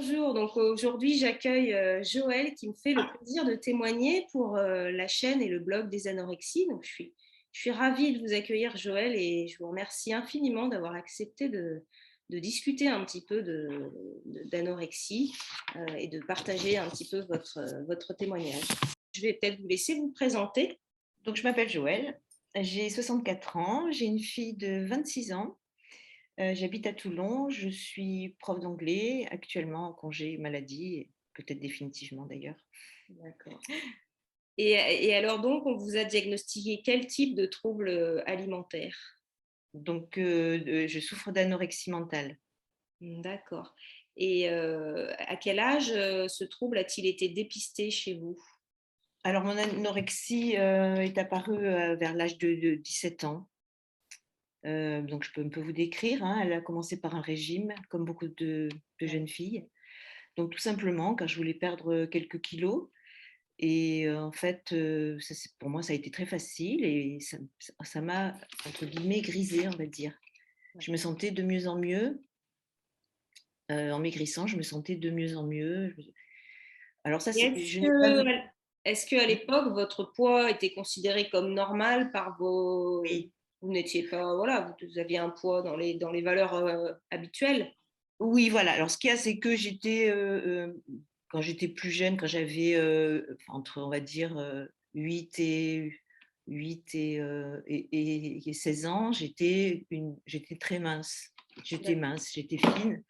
Bonjour, donc aujourd'hui j'accueille Joël qui me fait le plaisir de témoigner pour la chaîne et le blog des anorexies. Donc je suis ravie de vous accueillir Joël et je vous remercie infiniment d'avoir accepté de discuter un petit peu d'anorexie et de partager un petit peu votre témoignage. Je vais peut-être vous laisser vous présenter. Donc, je m'appelle Joëlle, j'ai 64 ans, j'ai une fille de 26 ans, j'habite à Toulon, je suis prof d'anglais, actuellement en congé maladie, peut-être définitivement d'ailleurs. D'accord. Et alors donc on vous a diagnostiqué quel type de trouble alimentaire? Donc, je souffre d'anorexie mentale. D'accord. Et à quel âge ce trouble a-t-il été dépisté chez vous? Alors, mon anorexie est apparue vers l'âge de 17 ans. Donc, je peux un peu vous décrire, hein. Elle a commencé par un régime, comme beaucoup de jeunes filles. Donc, tout simplement, car je voulais perdre quelques kilos. Et en fait, ça c'est pour moi, ça a été très facile et ça m'a, entre guillemets, «grisée», on va dire. Je me sentais de mieux en mieux, en maigrissant, je me sentais de mieux en mieux. Alors ça, Et c'est je n'ai pas vu. est-ce qu'à l'époque, votre poids était considéré comme normal par vos... Oui, Vous n'étiez pas... Voilà, vous aviez un poids dans les valeurs habituelles? oui, voilà. Alors ce qu'il y a, c'est que j'étais, quand j'étais plus jeune, quand j'avais, entre, on va dire, 8 et 8 et 16 ans, j'étais très mince. J'étais D'accord. mince, j'étais fine.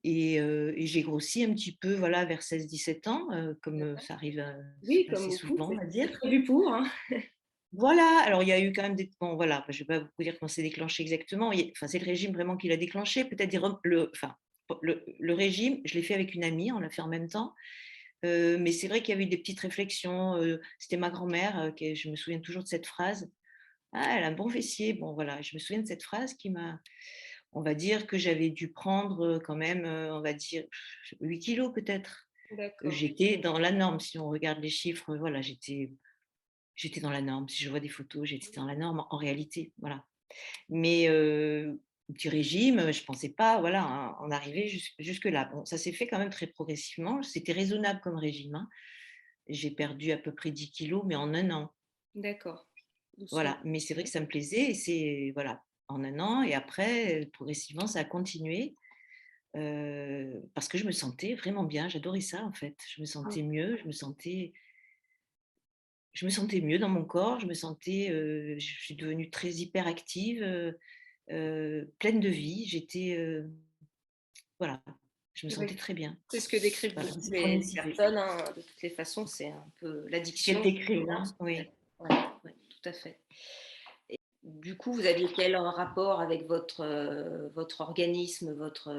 Et j'ai grossi un petit peu, voilà, vers 16-17 ans, comme, ça arrive, Oui, comme assez beaucoup, souvent, on va c'est dire. prévu pour, hein. Voilà, alors il y a eu quand même des bon, voilà, je ne vais pas vous dire comment c'est déclenché exactement. Enfin, c'est le régime vraiment qui l'a déclenché. Peut-être le régime, je l'ai fait avec une amie, on l'a fait en même temps. Mais c'est vrai qu'il y avait eu des petites réflexions, c'était ma grand-mère, qui je me souviens toujours de cette phrase: «Ah, elle a un bon fessier». Bon voilà, je me souviens de cette phrase qui m'a on va dire que j'avais dû prendre, quand même, on va dire 8 kilos peut-être. D'accord. J'étais dans la norme si on regarde les chiffres, voilà, j'étais dans la norme. Si je vois des photos, j'étais dans la norme en réalité, voilà. Mais petit régime, je pensais pas, voilà, en arriver jusque-là. Bon, ça s'est fait quand même très progressivement. C'était raisonnable comme régime, hein. J'ai perdu à peu près 10 kilos, mais en un an. D'accord. Doucement. Voilà, mais c'est vrai que ça me plaisait et c'est voilà, en un an et après, progressivement, ça a continué, parce que je me sentais vraiment bien. J'adorais ça, en fait. Je me sentais mieux, je me sentais mieux dans mon corps, je suis devenue très hyperactive, pleine de vie. Voilà, je me Oui. sentais très bien. C'est ce que décrivent Voilà, beaucoup les synchronicité. personnes, hein. De toutes les façons, c'est un peu C'est ce qu'elles l'addiction. décrivent, hein, oui. Ouais, ouais, tout à fait. Du coup, vous aviez quel rapport avec votre organisme, votre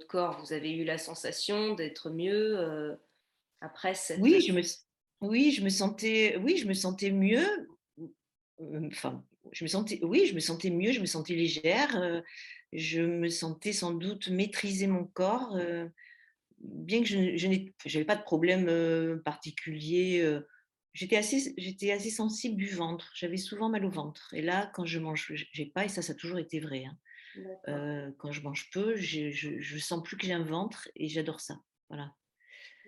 corps? Vous avez eu la sensation d'être mieux après cette... Oui, je me sentais mieux, enfin, je me sentais mieux, je me sentais légère, je me sentais sans doute maîtriser mon corps, bien que j'avais pas de problème, particulier, j'étais assez sensible du ventre. J'avais souvent mal au ventre et là, quand je mange j'ai pas et ça a toujours été vrai, hein. D'accord, Quand je mange peu, je sens plus que j'ai un ventre et j'adore ça. Voilà.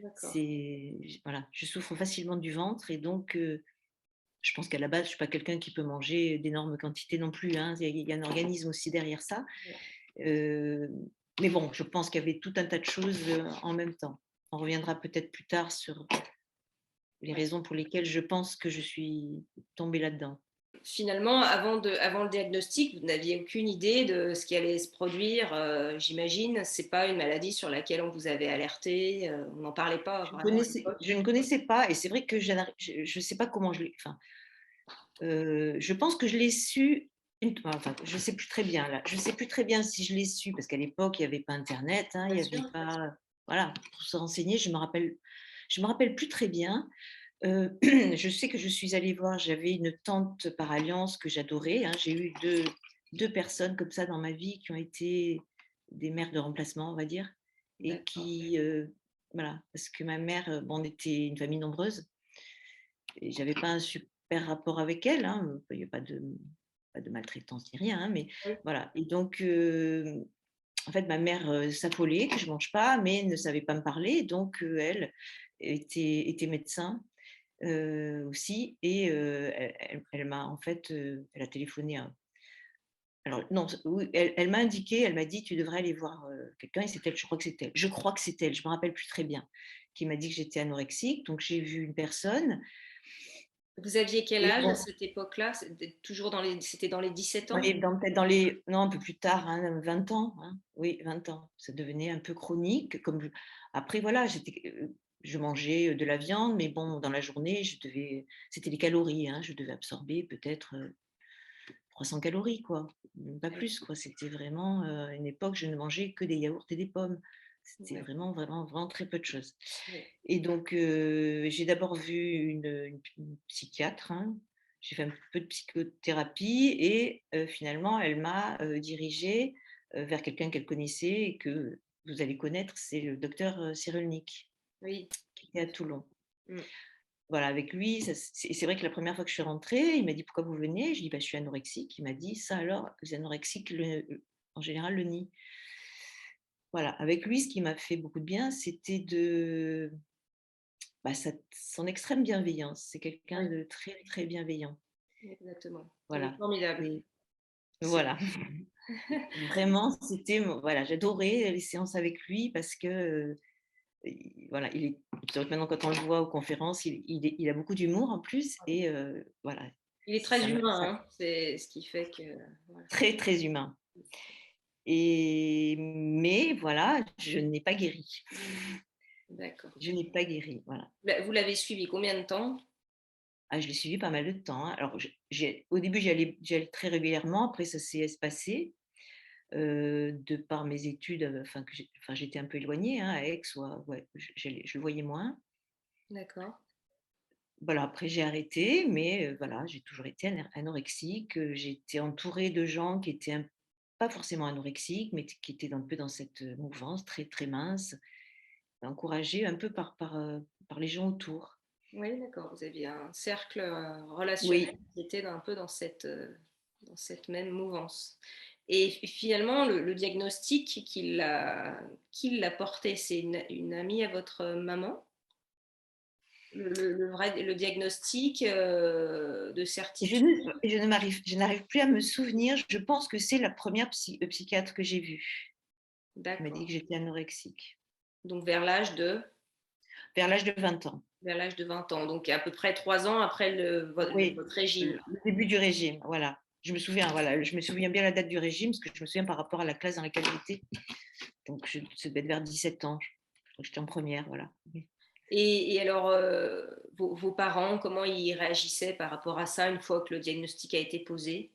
d'accord. Voilà, je souffre facilement du ventre et donc je pense qu'à la base, je suis pas quelqu'un qui peut manger d'énormes quantités non plus, hein. Il y a un organisme aussi derrière ça. Heu, mais bon, je pense qu'il y avait tout un tas de choses, en même temps. On reviendra peut-être plus tard sur les Ouais. raisons pour lesquelles je pense que je suis tombée là-dedans. Finalement, avant le diagnostic, vous n'aviez aucune idée de ce qui allait se produire, j'imagine. C'est pas une maladie sur laquelle on vous avait alerté, on n'en parlait pas vraiment à l'époque. Je ne connaissais pas et c'est vrai que je sais pas comment je l'ai enfin, je pense que je l'ai su enfin, je sais plus très bien là. Je sais plus très bien si je l'ai su parce qu'à l'époque, il y avait pas internet, hein, il Bien y sûr, avait bien sûr. pas voilà, pour se renseigner, je me rappelle plus très bien. Je sais que je suis allée voir j'avais une tante par alliance que j'adorais, hein. J'ai eu deux personnes comme ça dans ma vie qui ont été des mères de remplacement, on va dire et D'accord. qui, voilà, parce que ma mère, bon, on était une famille nombreuse et j'avais pas un super rapport avec elle, hein, il y a pas de maltraitance ni rien, hein, mais Oui. voilà et donc en fait, ma mère s'affolait que je ne mange pas, mais ne savait pas me parler. Donc, elle était médecin aussi. Et elle m'a, en fait, elle a téléphoné. Alors, non, oui, elle m'a indiqué, elle m'a dit: «Tu devrais aller voir quelqu'un». Et c'est elle, je crois que c'est elle. Je crois que c'est elle, je ne me rappelle plus très bien, qui m'a dit que j'étais anorexique. Donc, j'ai vu une personne. Vous aviez quel Et âge à bon, cette époque-là? C'était dans les 17 ans? peut-être dans les, non, un peu plus tard, hein, 20 ans, hein. Oui, 20 ans. Ça devenait un peu chronique. Après, voilà, je mangeais de la viande, mais bon, dans la journée, c'était les calories, hein, je devais absorber peut-être 300 calories, quoi, pas plus, quoi. C'était vraiment une époque, je ne mangeais que des yaourts et des pommes. C'était Ouais, vraiment, vraiment, vraiment très peu de choses. ouais. Et donc, j'ai d'abord vu une psychiatre, hein. J'ai fait un peu de psychothérapie et finalement, elle m'a dirigée vers quelqu'un qu'elle connaissait et que vous allez connaître, c'est le docteur Cyrulnik, Oui. qui est à Toulon. Mmh. Voilà, avec lui, c'est vrai que la première fois que je suis rentrée, il m'a dit: «Pourquoi vous venez?» Je dis: «Bah, je suis anorexique». Il m'a dit: «Ça alors, les anorexiques en général le nient». Voilà, avec lui, ce qui m'a fait beaucoup de bien, c'était son extrême bienveillance. C'est quelqu'un Oui, de très, très bienveillant. exactement. Il est Voilà, formidable. et C'est voilà. Vraiment, voilà, j'adorais les séances avec lui parce que, voilà, c'est vrai que maintenant quand on le voit aux conférences, il a beaucoup d'humour en plus. Et voilà, il est très ça me ça humain, hein, c'est ce qui fait que voilà. très, très humain. Mais voilà, je n'ai pas guéri. D'accord. Je n'ai pas guéri, voilà. Bah, vous l'avez suivi combien de temps? Ah, je l'ai suivi pas mal de temps, hein. Alors au début, j'y allais très régulièrement. Après ça s'est espacé, de par mes études, enfin j'étais un peu éloignée, hein, à Aix, ouais, je le voyais moins. D'accord. Voilà, après j'ai arrêté, mais voilà, j'ai toujours été anorexique. J'étais entourée de gens qui étaient pas forcément anorexiques, mais qui étaient un peu dans cette mouvance très, très mince, encouragée un peu par les gens autour. Oui, d'accord. Vous aviez un cercle, relationnel Oui. qui était un peu dans cette même mouvance. Et finalement, le diagnostic qui l'a porté, c'est une amie à votre maman? Le diagnostic, de certitude? Je n'arrive plus à me souvenir. Je pense que c'est la première psychiatre que j'ai vue, qui m'a dit D'accord. que j'étais anorexique, Donc vers l'âge de 20 ans. vers l'âge de 20 ans, donc à peu près 3 ans après Oui, votre régime. le début du régime, voilà. Je me souviens, voilà, je me souviens bien la date du régime, parce que je me souviens par rapport à la classe dans laquelle j'étais. Donc, ça devait être vers 17 ans. Je crois que j'étais en première, voilà. Oui. Et alors, vos parents, comment ils réagissaient par rapport à ça une fois que le diagnostic a été posé?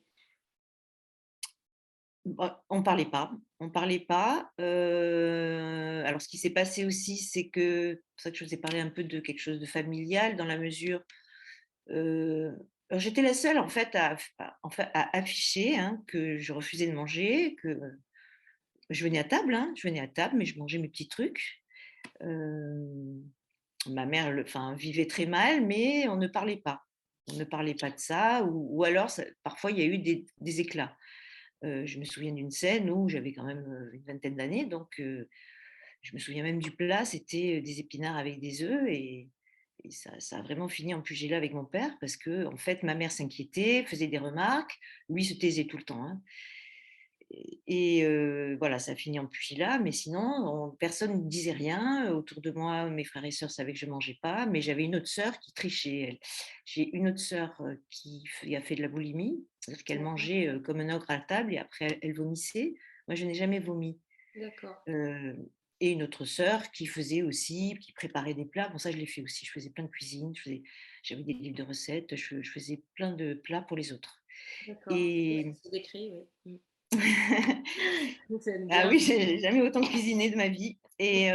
Bah, on parlait pas. On parlait pas. Alors, ce qui s'est passé aussi, c'est que c'est pour ça que je vous ai parlé un peu de quelque chose de familial, dans la mesure, heu, j'étais la seule en fait à afficher, hein, que je refusais de manger, que je venais à table, hein, je venais à table, mais je mangeais mes petits trucs. Hem, Ma mère vivait très mal, mais on ne parlait pas. On ne parlait pas de ça, ou alors parfois il y a eu des éclats. Je me souviens d'une scène où j'avais quand même une vingtaine d'années, donc je me souviens même du plat, c'était des épinards avec des œufs. Et ça a vraiment fini en pugilat avec mon père, parce que en fait, ma mère s'inquiétait, faisait des remarques, lui se taisait tout le temps, hein. Et voilà, ça a fini en pugilat, mais sinon, personne ne disait rien. Autour de moi, mes frères et sœurs savaient que je ne mangeais pas, mais j'avais une autre sœur qui trichait, elle. J'ai une autre sœur qui a fait de la boulimie, c'est-à-dire qu'elle D'accord, mangeait comme un ogre à table et après elle vomissait. Moi, je n'ai jamais vomi. d'accord. Heu et une autre sœur qui préparait des plats. Bon, ça, je l'ai fait aussi. Je faisais plein de cuisine, j'avais des livres de recettes, je faisais plein de plats pour les autres. D'accord. Oui, Et c'est décrit, oui. Vous aimez ah bien. oui, j'ai jamais autant cuisiné de ma vie. Et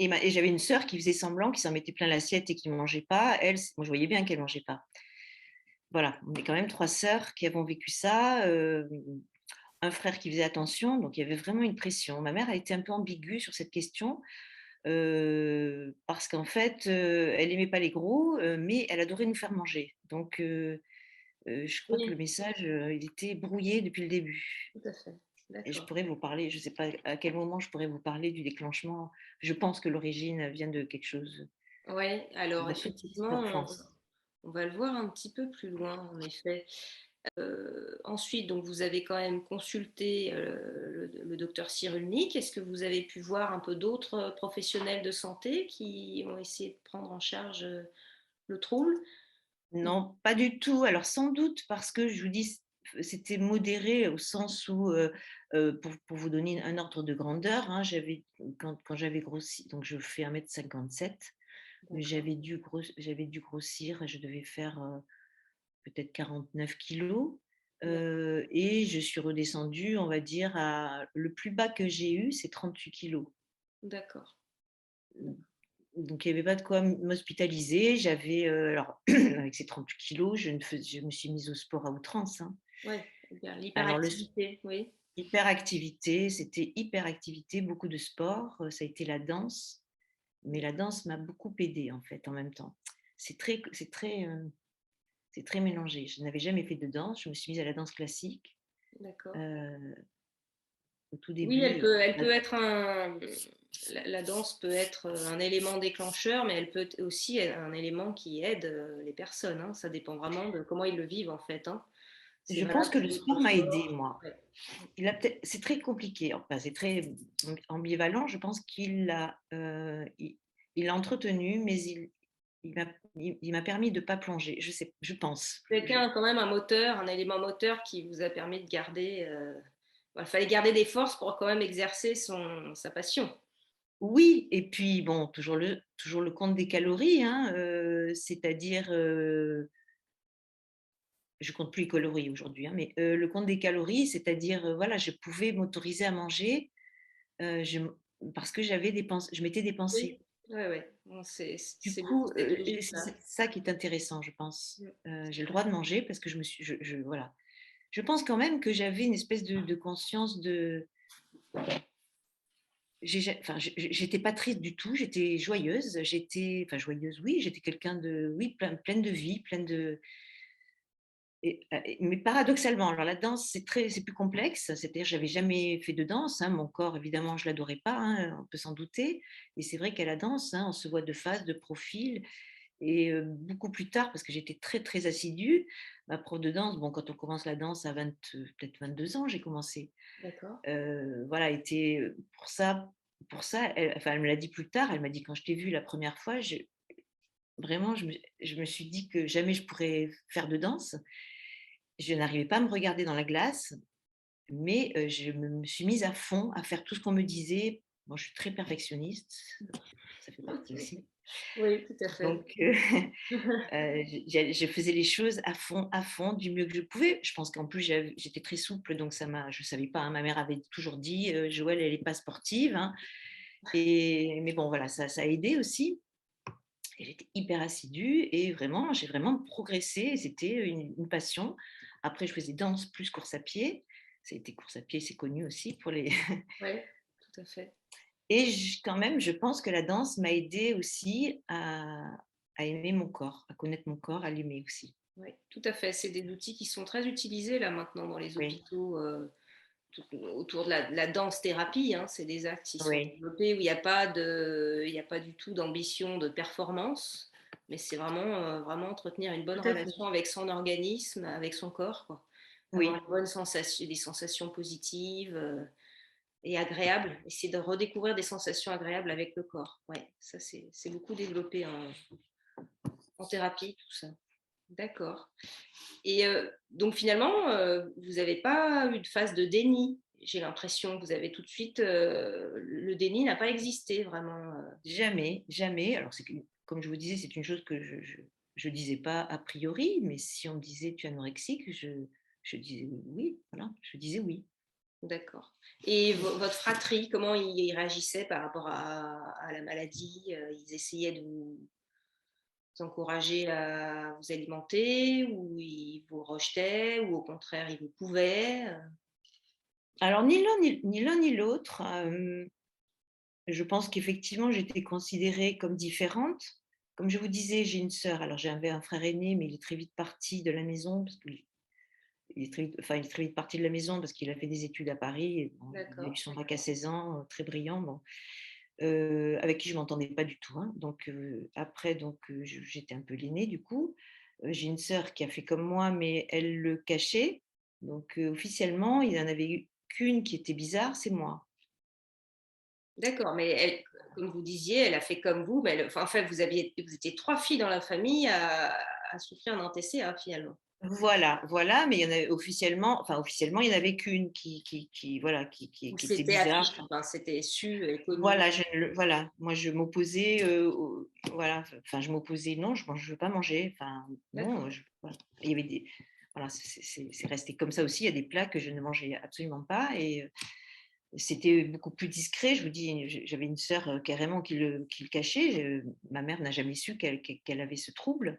j'avais une sœur qui faisait semblant, qui s'en mettait plein l'assiette et qui ne mangeait pas. Elle, moi, je voyais bien qu'elle ne mangeait pas. Voilà, on est quand même 3 sœurs qui avons vécu ça, un frère qui faisait attention, donc il y avait vraiment une pression. Ma mère a été un peu ambiguë sur cette question, parce qu'en fait, elle aimait pas les gros, mais elle adorait nous faire manger. Donc je crois que Oui, le message, il était brouillé depuis le début. tout à fait. Et je d'accord. pourrais vous parler, je ne sais pas à quel moment je pourrais vous parler du déclenchement. Je pense que l'origine vient de quelque chose Oui, alors de petite effectivement, enfance. on va le voir un petit peu plus loin, en effet. Ensuite, donc vous avez quand même consulté le docteur Cyrulnik. Est-ce que vous avez pu voir un peu d'autres professionnels de santé qui ont essayé de prendre en charge le trouble? Non, pas du tout. Alors sans doute parce que je vous dis, c'était modéré au sens où, pour vous donner un ordre de grandeur, hein, quand j'avais grossi, donc je fais 1,57 m, mais D'accord. j'avais dû grossir, je devais faire, peut-être 49 kilos, D'ac- et je suis redescendue, on va dire à le plus bas que j'ai eu, c'est 38 kilos. D'accord. Donc il y avait pas de quoi m'hospitaliser. J'avais, alors avec ces 38 kilos, je me suis mise au sport à outrance, hein. Oui, Alors l'hyperactivité, oui. hyperactivité, c'était hyperactivité, beaucoup de sport, ça a été la danse, mais la danse m'a beaucoup aidée en fait, en même temps. C'est très mélangé. Je n'avais jamais fait de danse, je me suis mise à la danse classique, D'accord. heu, au tout Oui, début, elle peut être la danse peut être un élément déclencheur, mais elle peut aussi être un élément qui aide les personnes, hein. Ça dépend vraiment de comment ils le vivent en fait, hein. C'est je valable pense que le pour d'autres sport m'a aidée sports. moi. Ouais. C'est très compliqué, enfin, c'est très ambivalent. Je pense il l'a entretenu, mais il m'a permis de ne pas plonger. Je pense. Quelqu'un a quand même un moteur, un élément moteur qui vous a permis de garder. Il fallait garder des forces pour quand même exercer sa passion. Oui, et puis bon, toujours le compte des calories, hein, c'est-à-dire, je compte plus les calories aujourd'hui, hein, mais le compte des calories, c'est-à-dire, voilà, je pouvais m'autoriser à manger, je m parce que je m'étais Oui, dépensée. ouais, ouais. Bon, Du c'est beaucoup coup, cette et logique-là. c'est ça qui est intéressant, je pense. Mm. J'ai le droit de manger parce que voilà. Je pense quand même que j'avais une espèce de conscience de enfin, j'étais pas triste du tout, j'étais joyeuse, enfin joyeuse, oui, j'étais quelqu'un de oui, pleine de vie, pleine de mais paradoxalement, alors la danse, c'est plus complexe, c'est-à-dire j'avais jamais fait de danse, hein, mon corps évidemment je l'adorais pas, hein, on peut s'en douter, et c'est vrai qu'à la danse, hein, on se voit de face, de profil. Et beaucoup plus tard, parce que j'étais très, très assidue, ma prof de danse, bon, quand on commence la danse à peut-être 22 ans, j'ai commencé. D'accord. Voilà, était, elle me l'a dit plus tard, elle m'a dit: «Quand je t'ai vue la première fois, vraiment, je me suis dit que jamais je pourrais faire de danse». Je n'arrivais pas à me regarder dans la glace, mais je me suis mise à fond à faire tout ce qu'on me disait. Moi, je suis très perfectionniste, ça fait partie aussi. Oui, tout à fait. Donc je faisais les choses à fond, du mieux que je pouvais. Je pense qu'en plus, j'étais très souple, donc je ne savais pas, hein, ma mère avait toujours dit: «Joël, elle est pas sportive, hein», mais bon, voilà, ça a aidé aussi, et j'étais hyper assidue et vraiment, j'ai vraiment progressé, c'était une passion. Après, je faisais danse plus course à pied. C'était course à pied, c'est connu aussi pour les Oui, tout à fait. et quand même, je pense que la danse m'a aidée aussi à aimer mon corps, à connaître mon corps, à l'aimer aussi. Oui, tout à fait. C'est des outils qui sont très utilisés là maintenant dans les Oui, hôpitaux autour de la danse thérapie, hein. C'est des actes qui sont oui, développés où il y a pas du tout d'ambition de performance, mais c'est vraiment, vraiment entretenir une bonne tout à fait. relation avec son organisme, avec son corps, quoi. Avoir Oui, une bonne sensation, des sensations positives et agréables. Essayer de redécouvrir des sensations agréables avec le corps. Ouais, ça c'est beaucoup développé en thérapie, tout ça. D'accord. Et donc finalement, vous n'avez pas eu de phase de déni. J'ai l'impression que vous avez tout de suite, le déni n'a pas existé vraiment. jamais, jamais. Alors, comme je vous disais, c'est une chose que je disais pas a priori, mais si on me disait: «Tu es anorexique», je disais oui, voilà, je disais oui. D'accord. Et votre fratrie, comment ils réagissaient par rapport à la maladie? Ils essayaient de vous encourager à vous alimenter ou ils vous rejetaient ou au contraire ils vous couvaient? Alors ni l'un ni l'autre, je pense qu'effectivement, j'étais considérée comme différente. Comme je vous disais, j'ai une sœur, alors j'avais un frère aîné, mais il est très vite parti de la maison parce que il est très vite parti de la maison parce qu'il a fait des études à Paris. Et bon, il a eu D'accord. son bac à 16 ans, très brillant, bon, avec qui je ne m'entendais pas du tout. Hein. Donc, après, j'étais un peu l'aînée du coup. J'ai une sœur qui a fait comme moi, mais elle le cachait. Donc, officiellement, il n'y en avait eu qu'une qui était bizarre, c'est moi. D'accord, mais elle, comme vous disiez, elle a fait comme vous, mais enfin, en fait, vous étiez 3 filles dans la famille à souffrir d'un TCA finalement. Voilà, voilà, mais il y en avait officiellement, il n'y en avait qu'une voilà, Ou qui était c'était bizarre. affiché, enfin, c'était su et connu. Voilà, moi je m'opposais, voilà, enfin je m'opposais, non, je veux pas manger, enfin non, D'accord. voilà. Il y avait des voilà, c'est resté comme ça aussi. Il y a des plats que je ne mangeais absolument pas et c'était beaucoup plus discret. Je vous dis, j'avais une sœur, carrément qui le cachait. Ma mère n'a jamais su qu'elle avait ce trouble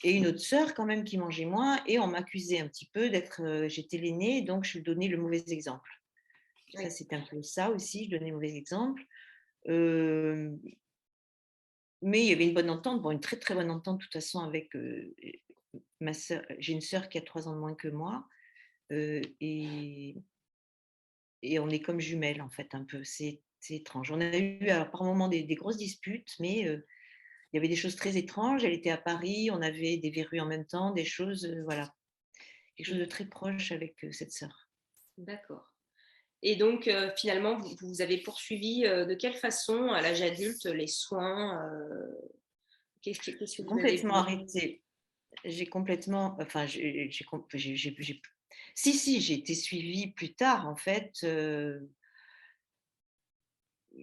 et une autre sœur quand même qui mangeait moins et on m'accusait un petit peu d'être, j'étais l'aînée, donc je donnais le mauvais exemple. Ça, Oui. c'était un peu ça aussi, je donnais le mauvais exemple. Heu, mais il y avait une bonne entente, bon, une très, très bonne entente de toute façon avec, ma sœur. J'ai une sœur qui a 3 ans de moins que moi, heu et et on est comme jumelles, en fait, un peu. C'est étrange. On a eu, alors, par moments des grosses disputes, mais il y avait des choses très étranges. Elle était à Paris, on avait des verrues en même temps, des choses, voilà, quelque chose de très proche avec, cette sœur. D'accord. Et donc, finalement, vous avez poursuivi, de quelle façon, à l'âge adulte, les soins, qu'est-ce que J'ai vous avez complètement vu? arrêté. J'ai complètement enfin, j'ai si, si, j'ai été suivie plus tard, en fait,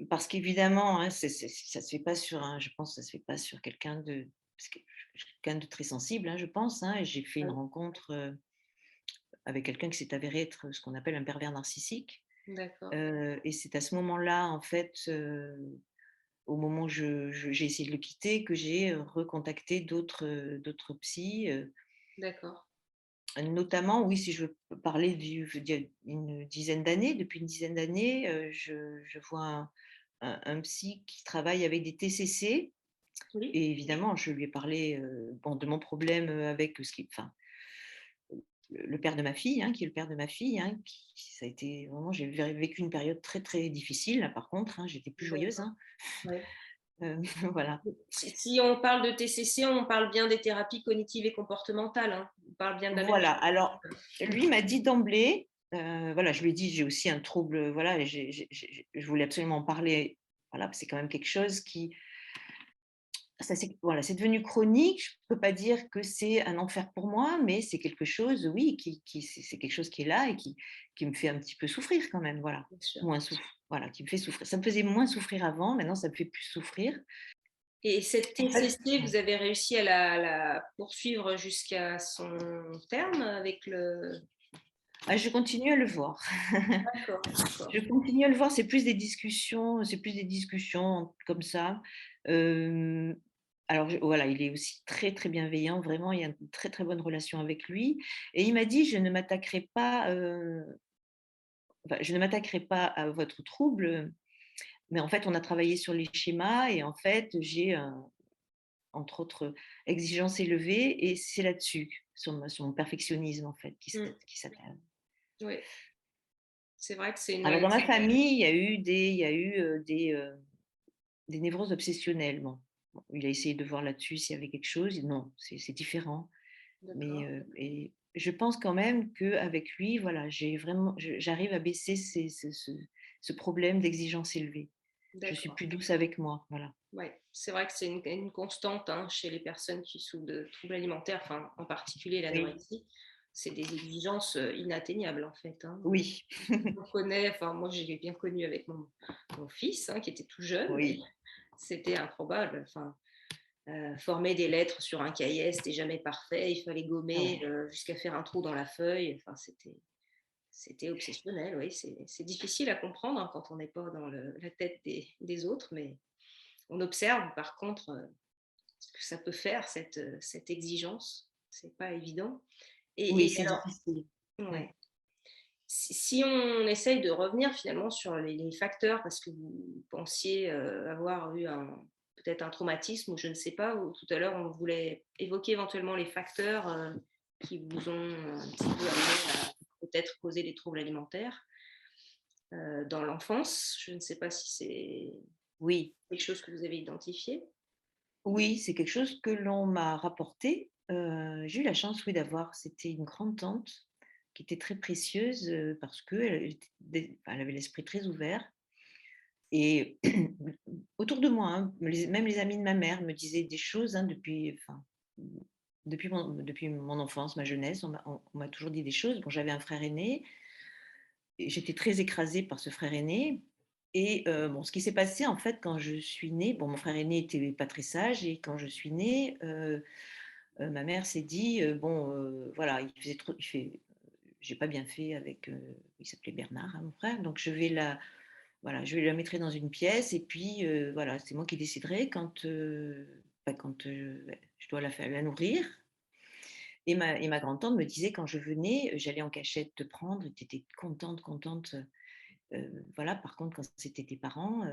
parce qu'évidemment, hein, ça se fait pas sur un je pense que ça se fait pas sur quelqu'un de parce que quelqu'un de très sensible, hein, je pense, hein, et j'ai fait une Oui, rencontre, avec quelqu'un qui s'est avéré être ce qu'on appelle un pervers narcissique, d'accord, et c'est à ce moment-là, en fait, au moment où j'ai essayé de le quitter, que j'ai, recontacté d'autres psys, d'accord. notamment, oui, si je veux parler d'il y a une dizaine d'années, depuis une dizaine d'années, je vois un psy qui travaille avec des TCC Oui, et évidemment, je lui ai parlé, bon, de mon problème, avec ce qui enfin, le père de ma fille, hein, qui est le père de ma fille, hein, qui ça a été vraiment j'ai vécu une période très, très difficile là, par contre, hein, j'étais plus joyeuse, d'accord, hein, ouais. voilà. Si on parle de TCC, on parle bien des thérapies cognitives et comportementales, hein. On parle bien de la même Voilà, chose. alors lui m'a dit d'emblée, voilà, je lui ai dit: «J'ai aussi un trouble, voilà, et je voulais absolument en parler, voilà, c'est quand même quelque chose qui ça c'est voilà, c'est devenu chronique. Je peux pas dire que c'est un enfer pour moi, mais c'est quelque chose, oui, qui c'est quelque chose qui est là et qui me fait un petit peu souffrir quand même, voilà. Bien sûr. Moins voilà, qui me fait souffrir. Ça me faisait moins souffrir avant, maintenant ça me fait plus souffrir. Et cette En fait, TCC, ouais. vous avez réussi à la poursuivre jusqu'à son terme avec le Ah, je continue à le voir. d'accord, d'accord, Je continue à le voir, c'est plus des discussions comme ça. Hem, alors voilà, il est aussi très, très bienveillant, vraiment, il y a une très, très bonne relation avec lui et il m'a dit: «Je ne m'attaquerai pas, enfin, je ne m'attaquerai pas à votre trouble, mais en fait, on a travaillé sur les schémas et en fait, j'ai entre autres, exigences élevées et c'est là-dessus, sur mon perfectionnisme, en fait, mmh, qui s'attaque». oui, c'est vrai que c'est Alors dans une ma famille, il y a eu, des névroses obsessionnelles, bon. Bon, il a essayé de voir là-dessus s'il y avait quelque chose. Non, c'est différent. Mais, d'accord, et je pense quand même qu'avec lui, voilà, j'arrive à baisser ce problème d'exigence élevée. Je suis d'accord. plus douce avec moi, voilà. Ouais, c'est vrai que c'est une constante, hein, chez les personnes qui souffrent de troubles alimentaires, enfin, en particulier Oui, l'anorexie. C'est des exigences, inatteignables, en fait, hein. oui, On connaît, enfin, moi, je l'ai bien connu avec mon fils, hein, qui était tout jeune, mais oui. c'était improbable. Enfin, former des lettres sur un cahier, c'était jamais parfait. Il fallait Ah gommer, ouais. jusqu'à faire un trou dans la feuille. Enfin, c'était obsessionnel, oui. C'est difficile à comprendre, hein, quand on n'est pas dans la tête des autres, mais on observe par contre, ce que ça peut faire, cette exigence. C'est pas évident. Oui, Et c'est alors, difficile. ouais. Ouais. Si on essaye de revenir finalement sur les facteurs, parce que vous pensiez, avoir eu peut-être un traumatisme ou je ne sais pas, ou tout à l'heure on voulait évoquer éventuellement les facteurs, qui vous ont un petit peu amené à peut-être causer des troubles alimentaires dans l'enfance. Je ne sais pas si c'est Oui, quelque chose que vous avez identifié. oui, c'est quelque chose que l'on m'a rapporté. J'ai eu la chance, oui, d'avoir c'était une grande-tante qui était très précieuse, parce qu'elle était elle avait l'esprit très ouvert et autour de moi, hein, même les amis de ma mère me disaient des choses, hein, depuis mon enfance, ma jeunesse, on m'a toujours dit des choses. Bon, j'avais un frère aîné et j'étais très écrasée par ce frère aîné et bon, ce qui s'est passé, en fait, quand je suis née, bon, mon frère aîné était pas très sage et quand je suis née, ma mère s'est dit, «Bon, voilà, il fait j'ai pas bien fait avec, il s'appelait Bernard, hein, mon frère, donc je vais la mettrai dans une pièce et puis, voilà, c'est moi qui déciderai quand, je dois la nourrir». Et ma grand-tante me disait quand je venais, j'allais en cachette te prendre et tu étais contente, contente, voilà. Par contre, quand c'était tes parents,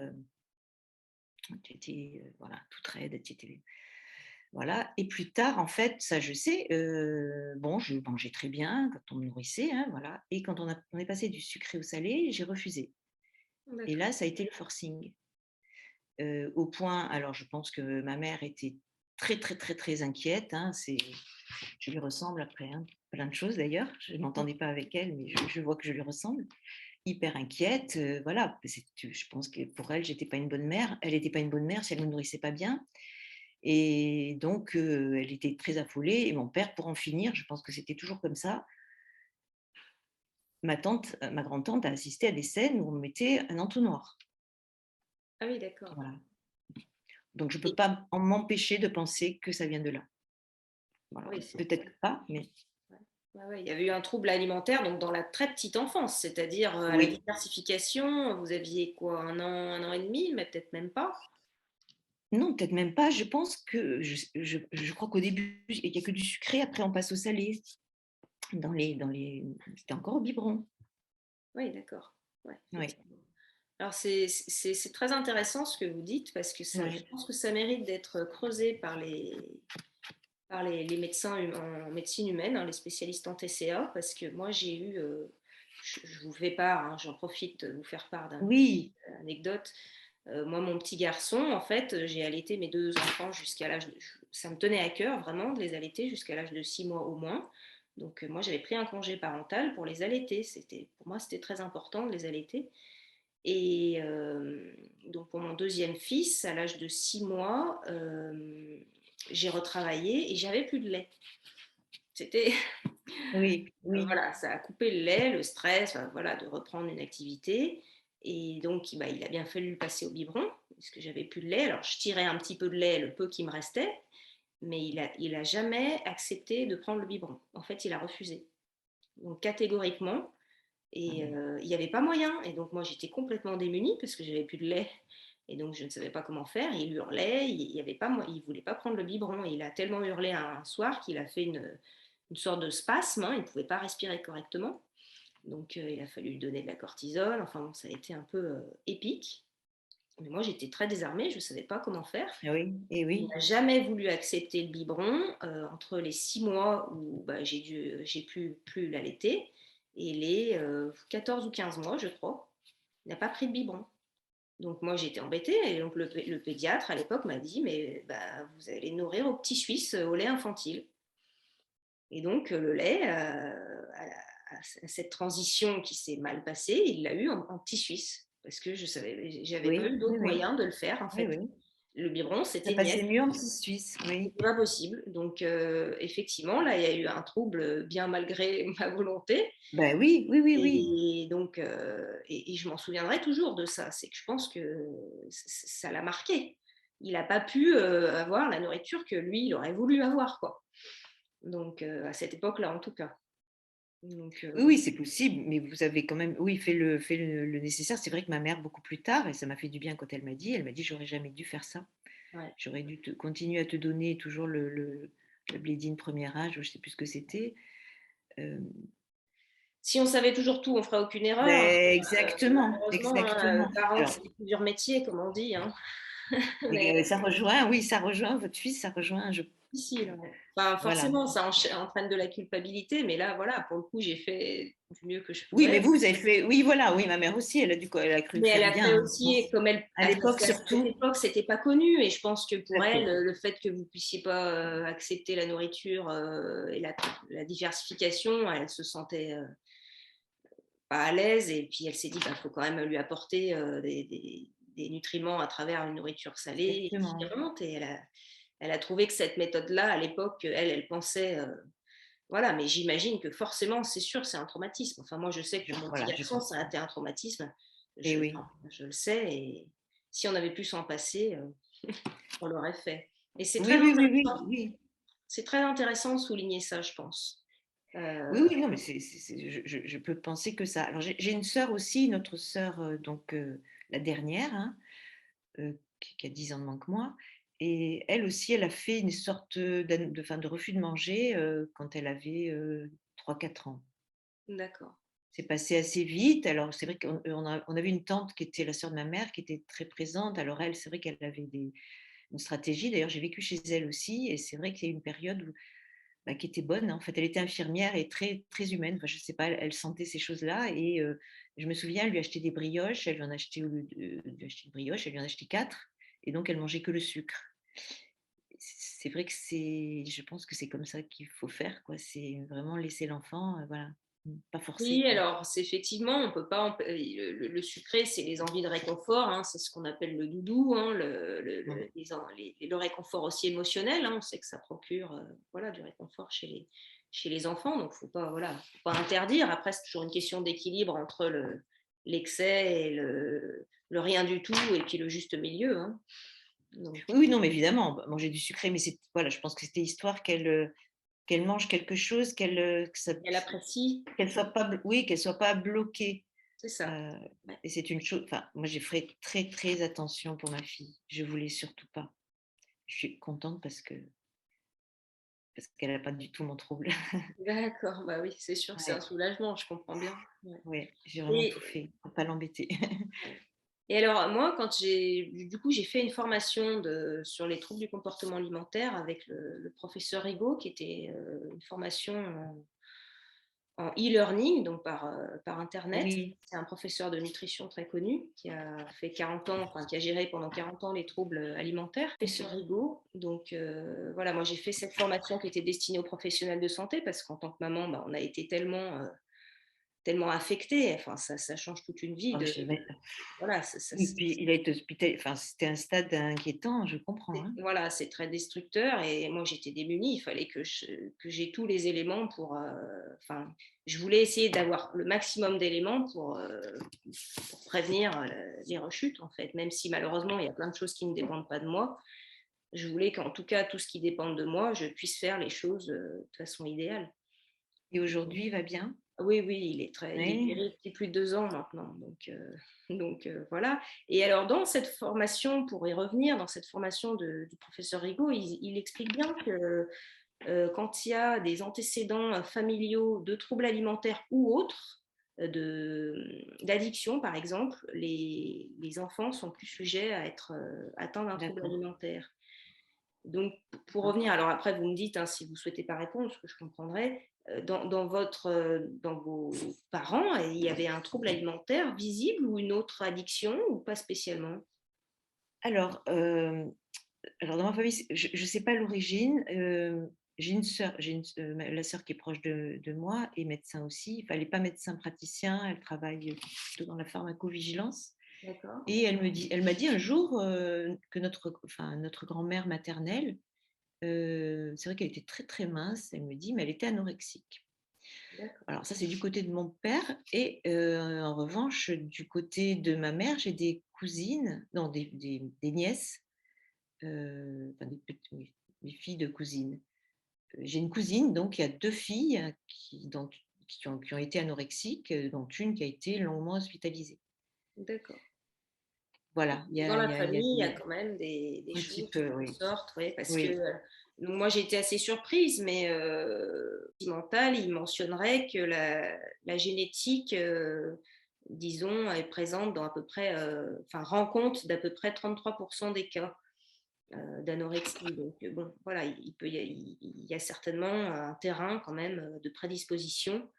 tu étais, voilà, toute raide, tu étais voilà. Et plus tard, en fait, ça je sais, bon, je mangeais très bien quand on me nourrissait, hein, voilà. Et quand on est passé du sucré au salé, j'ai refusé. Et D'accord. là, ça a été le forcing. Au point alors je pense que ma mère était très, très, très, très inquiète, hein, je lui ressemble après, hein, plein de choses d'ailleurs. Je ne m'entendais pas avec elle, mais je vois que je lui ressemble. Hyper inquiète, voilà, je pense que pour elle, j'étais pas une bonne mère. Elle était pas une bonne mère si elle ne me nourrissait pas bien et donc elle était très affolée et mon père, pour en finir, je pense que c'était toujours comme ça, ma grand-tante a assisté à des scènes où on mettait un entonnoir. Ah oui, d'accord. Voilà. Donc je peux Et pas m'empêcher de penser que ça vient de là. Voilà. oui, c'est Peut-être pas, mais ouais. Ouais, ouais, il y avait eu un trouble alimentaire donc dans la très petite enfance, c'est-à-dire, à la oui. diversification, vous aviez quoi? Un an et demi, mais peut-être même pas? Non, peut-être même pas. Je pense que je crois qu'au début, il y a que du sucré, après on passe au salé. C'était encore au biberon. Oui, d'accord. Ouais, Oui, effectivement. Alors c'est très intéressant ce que vous dites parce que ça je oui, pense que ça mérite d'être creusé par les médecins en médecine humaine, hein, les spécialistes en TCA, parce que moi j'ai eu, je vous fais part, hein, j'en profite de vous faire part d'une oui, anecdote. Moi, mon petit garçon, en fait, j'ai allaité mes deux enfants jusqu'à l'âge de... Ça me tenait à cœur vraiment de les allaiter jusqu'à l'âge de 6 mois au moins. Donc moi, j'avais pris un congé parental pour les allaiter. Pour moi, c'était très important de les allaiter. Et donc pour mon deuxième fils, à l'âge de 6 mois, j'ai retravaillé et j'avais plus de lait. C'était oui, oui. voilà, ça a coupé le lait, le stress, voilà, de reprendre une activité. Et donc, bah, il a bien fallu le passer au biberon, parce que j'avais plus de lait. Alors, je tirais un petit peu de lait, le peu qui me restait, mais il a jamais accepté de prendre le biberon. En fait, il a refusé. Donc, catégoriquement. Ah Et oui. il n'y avait pas moyen. Et donc, moi, j'étais complètement démunie, parce que j'avais plus de lait. Et donc, je ne savais pas comment faire. Il hurlait, il y avait pas, il voulait pas prendre le biberon. Et il a tellement hurlé un soir qu'il a fait une sorte de spasme, hein, il ne pouvait pas respirer correctement. Donc il a fallu lui donner de la cortisone, enfin bon, ça a été un peu épique. Mais moi j'étais très désarmée, je ne savais pas comment faire. Ah oui, et Il oui. n'a jamais voulu accepter le biberon entre les 6 mois où bah, j'ai plus l'allaiter et les 14 ou 15 mois, je crois. Il n'a pas pris de biberon. Donc moi j'étais embêtée et donc le pédiatre à l'époque m'a dit mais bah, vous allez nourrir au petit Suisse au lait infantile. Et donc, le lait, à cette transition qui s'est mal passée, il l'a eu en petit suisse. Parce que j'avais pas Oui, eu oui, d'autre oui, moyen de le faire, en oui, fait. oui. Le biberon, Ça c'était passait niette. mieux en petit suisse, oui. C'était pas possible. Donc, effectivement, là, il y a eu un trouble bien malgré ma volonté. Ben oui, oui, oui, oui. Et donc, et je m'en souviendrai toujours de ça. C'est que je pense que ça l'a marqué. Il n'a pas pu avoir la nourriture que lui, il aurait voulu avoir, quoi. Donc, à cette époque-là, en tout cas. Donc, Oui, oui, c'est possible, mais vous avez quand même, oui, fait le nécessaire. C'est vrai que ma mère, beaucoup plus tard, et ça m'a fait du bien quand elle m'a dit, j'aurais jamais dû faire ça. ouais. J'aurais dû continuer à te donner toujours le blédine premier âge, ou je sais plus ce que c'était. Euh, Si on savait toujours tout, on ferait aucune erreur. ben, exactement, Malheureusement, hein, exactement. parents, Alors, c'est plusieurs métiers, comme on dit, hein. Mais ça rejoint votre fils, ça rejoint, difficile, ouais. Enfin, voilà. forcément, ça entraîne de la culpabilité, mais là, voilà, pour le coup, j'ai fait du mieux que je Oui, pouvais. mais vous avez fait, oui, voilà, oui, ma mère aussi, elle a cru Mais elle faire a fait bien, hein, je aussi, pense. comme elle, À parce l'époque qu'à cette surtout, époque, c'était pas connu, et je pense que tout pour à elle, fait. le fait que vous puissiez pas accepter la nourriture et la diversification, elle se sentait pas à l'aise, et puis elle s'est dit, il faut quand même lui apporter des nutriments à travers une nourriture salée et Exactement. différente, et elle a trouvé que cette méthode-là, à l'époque, elle pensait, voilà, mais j'imagine que forcément, c'est sûr, c'est un traumatisme. Enfin, moi, je sais que pour mon petit Voilà, je garçon, ça a comprends. été un traumatisme. Et oui. Enfin, je le sais, et si on avait pu s'en passer, on l'aurait fait. Et Oui, oui, oui, oui, oui. c'est très intéressant de souligner ça, je pense. Oui, oui, non, mais je peux penser que ça. Alors, j'ai une sœur aussi, une autre sœur, donc la dernière, hein, qui a 10 ans de moins que moi. Et elle aussi, elle a fait une sorte enfin, de refus de manger quand elle avait 3-4 ans. D'accord. C'est passé assez vite. Alors, c'est vrai on avait une tante qui était la sœur de ma mère, qui était très présente. Alors, elle, c'est vrai qu'elle avait une stratégie. D'ailleurs, j'ai vécu chez elle aussi. Et c'est vrai qu'il y a eu une période bah, qui était bonne, hein. En fait, elle était infirmière et très, très humaine. Enfin, je sais pas, elle sentait ces choses-là. Et je me souviens, elle lui achetait des brioches. Elle lui en achetait, au lieu de lui acheter une brioche, elle lui en achetait 4. Et donc, elle mangeait que le sucre. C'est vrai que je pense que c'est comme ça qu'il faut faire, quoi. C'est vraiment laisser l'enfant, voilà, pas forcer, Oui, quoi. alors c'est effectivement, on peut pas, le sucré, c'est les envies de réconfort, hein, c'est ce qu'on appelle le doudou, hein, Mm. le réconfort aussi émotionnel, hein, on sait que ça procure voilà, du réconfort chez les enfants, donc voilà, faut pas interdire. Après, c'est toujours une question d'équilibre entre l'excès et le rien du tout, et puis le juste milieu, hein. Donc, Oui, oui, non, mais évidemment, manger du sucré, mais voilà, je pense que c'était histoire qu'elle mange quelque chose, elle apprécie, qu'elle soit pas, oui, qu'elle soit pas bloquée. c'est ça. Euh, Ouais. et c'est une chose, enfin, moi j'ai fait très, très attention pour ma fille. Je voulais surtout pas. Je suis contente parce qu'elle n'a pas du tout mon trouble. D'accord, bah oui, c'est sûr que c'est un Ouais, soulagement, je comprends bien. Ouais. ouais, j'ai vraiment tout Et, fait pour pas l'embêter. Et alors, moi, du coup, j'ai fait une formation sur les troubles du comportement alimentaire avec le professeur Rigaud, qui était une formation en e-learning, donc par Internet. Oui, C'est un professeur de nutrition très connu qui a fait 40 ans, enfin, qui a géré pendant 40 ans les troubles alimentaires, professeur Rigaud. Donc, voilà, moi, j'ai fait cette formation qui était destinée aux professionnels de santé parce qu'en tant que maman, bah, on a été tellement affecté. Enfin, ça change toute une vie ah, voilà, oui, puis il a été hospitalisé. Enfin, c'était un stade inquiétant, je comprends, hein. voilà, c'est très destructeur, et moi j'étais démunie, il fallait que j'ai tous les éléments enfin, je voulais essayer d'avoir le maximum d'éléments pour prévenir les rechutes, en fait, même si malheureusement il y a plein de choses qui ne dépendent pas de moi. Je voulais qu'en tout cas, tout ce qui dépend de moi, je puisse faire les choses de façon idéale. Et aujourd'hui, il va bien? Oui, oui, il est Oui. guéri depuis plus de 2 ans maintenant, donc, voilà. Et alors, dans cette formation, pour y revenir, dans cette formation du professeur Rigaud, il explique bien que quand il y a des antécédents familiaux de troubles alimentaires ou autres, d'addiction par exemple, les enfants sont plus sujets à être atteints d'un trouble D'accord. alimentaire. Donc, pour D'accord. revenir, alors après, vous me dites, hein, si vous ne souhaitez pas répondre, ce que je comprendrai, dans vos parents, il y avait un trouble alimentaire visible ou une autre addiction, ou pas spécialement? Alors, dans ma famille, je ne sais pas l'origine. J'ai une sœur, la sœur qui est proche de moi est médecin aussi. Enfin, elle n'est pas médecin praticien, elle travaille plutôt dans la pharmacovigilance. D'accord. Et elle m'a dit un jour que notre grand-mère maternelle, c'est vrai qu'elle était très très mince. Elle me dit, mais elle était anorexique. D'accord. Alors ça, c'est du côté de mon père. Et en revanche, du côté de ma mère, j'ai des cousines, non, des nièces, enfin oui, des filles de cousines. J'ai une cousine, donc il y a 2 filles qui ont été anorexiques, dont une qui a été longuement hospitalisée. D'accord. Voilà, Dans la il y a famille, il y a quand même des un petit choses peu, qui oui. sortent, oui, parce que Oui, donc moi j'ai été assez surprise, mais mental, il mentionnerait que la génétique disons, est présente dans à peu près, enfin, rend compte d'à peu près 33% des cas d'anorexie. Donc, bon, voilà, il y a certainement un terrain quand même de prédisposition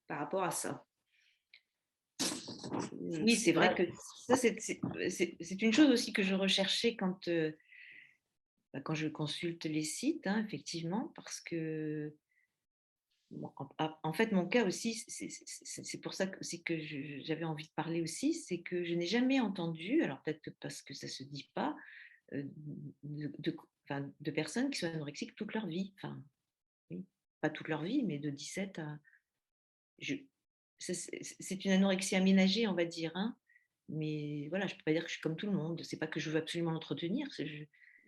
par rapport à ça. Oui, c'est vrai que ça, c'est une chose aussi que je recherchais quand je consulte les sites, hein, effectivement, parce que bon, en fait, mon cas aussi, c'est pour ça aussi que j'avais envie de parler aussi, c'est que je n'ai jamais entendu, alors peut-être que parce que ça ne se dit pas, euh, enfin, de personnes qui sont anorexiques toute leur vie. Enfin, oui, pas toute leur vie, mais de 17 à... je- c'est une anorexie aménagée, on va dire, hein, mais voilà, je ne peux pas dire que je suis comme tout le monde. C'est pas que je veux absolument l'entretenir,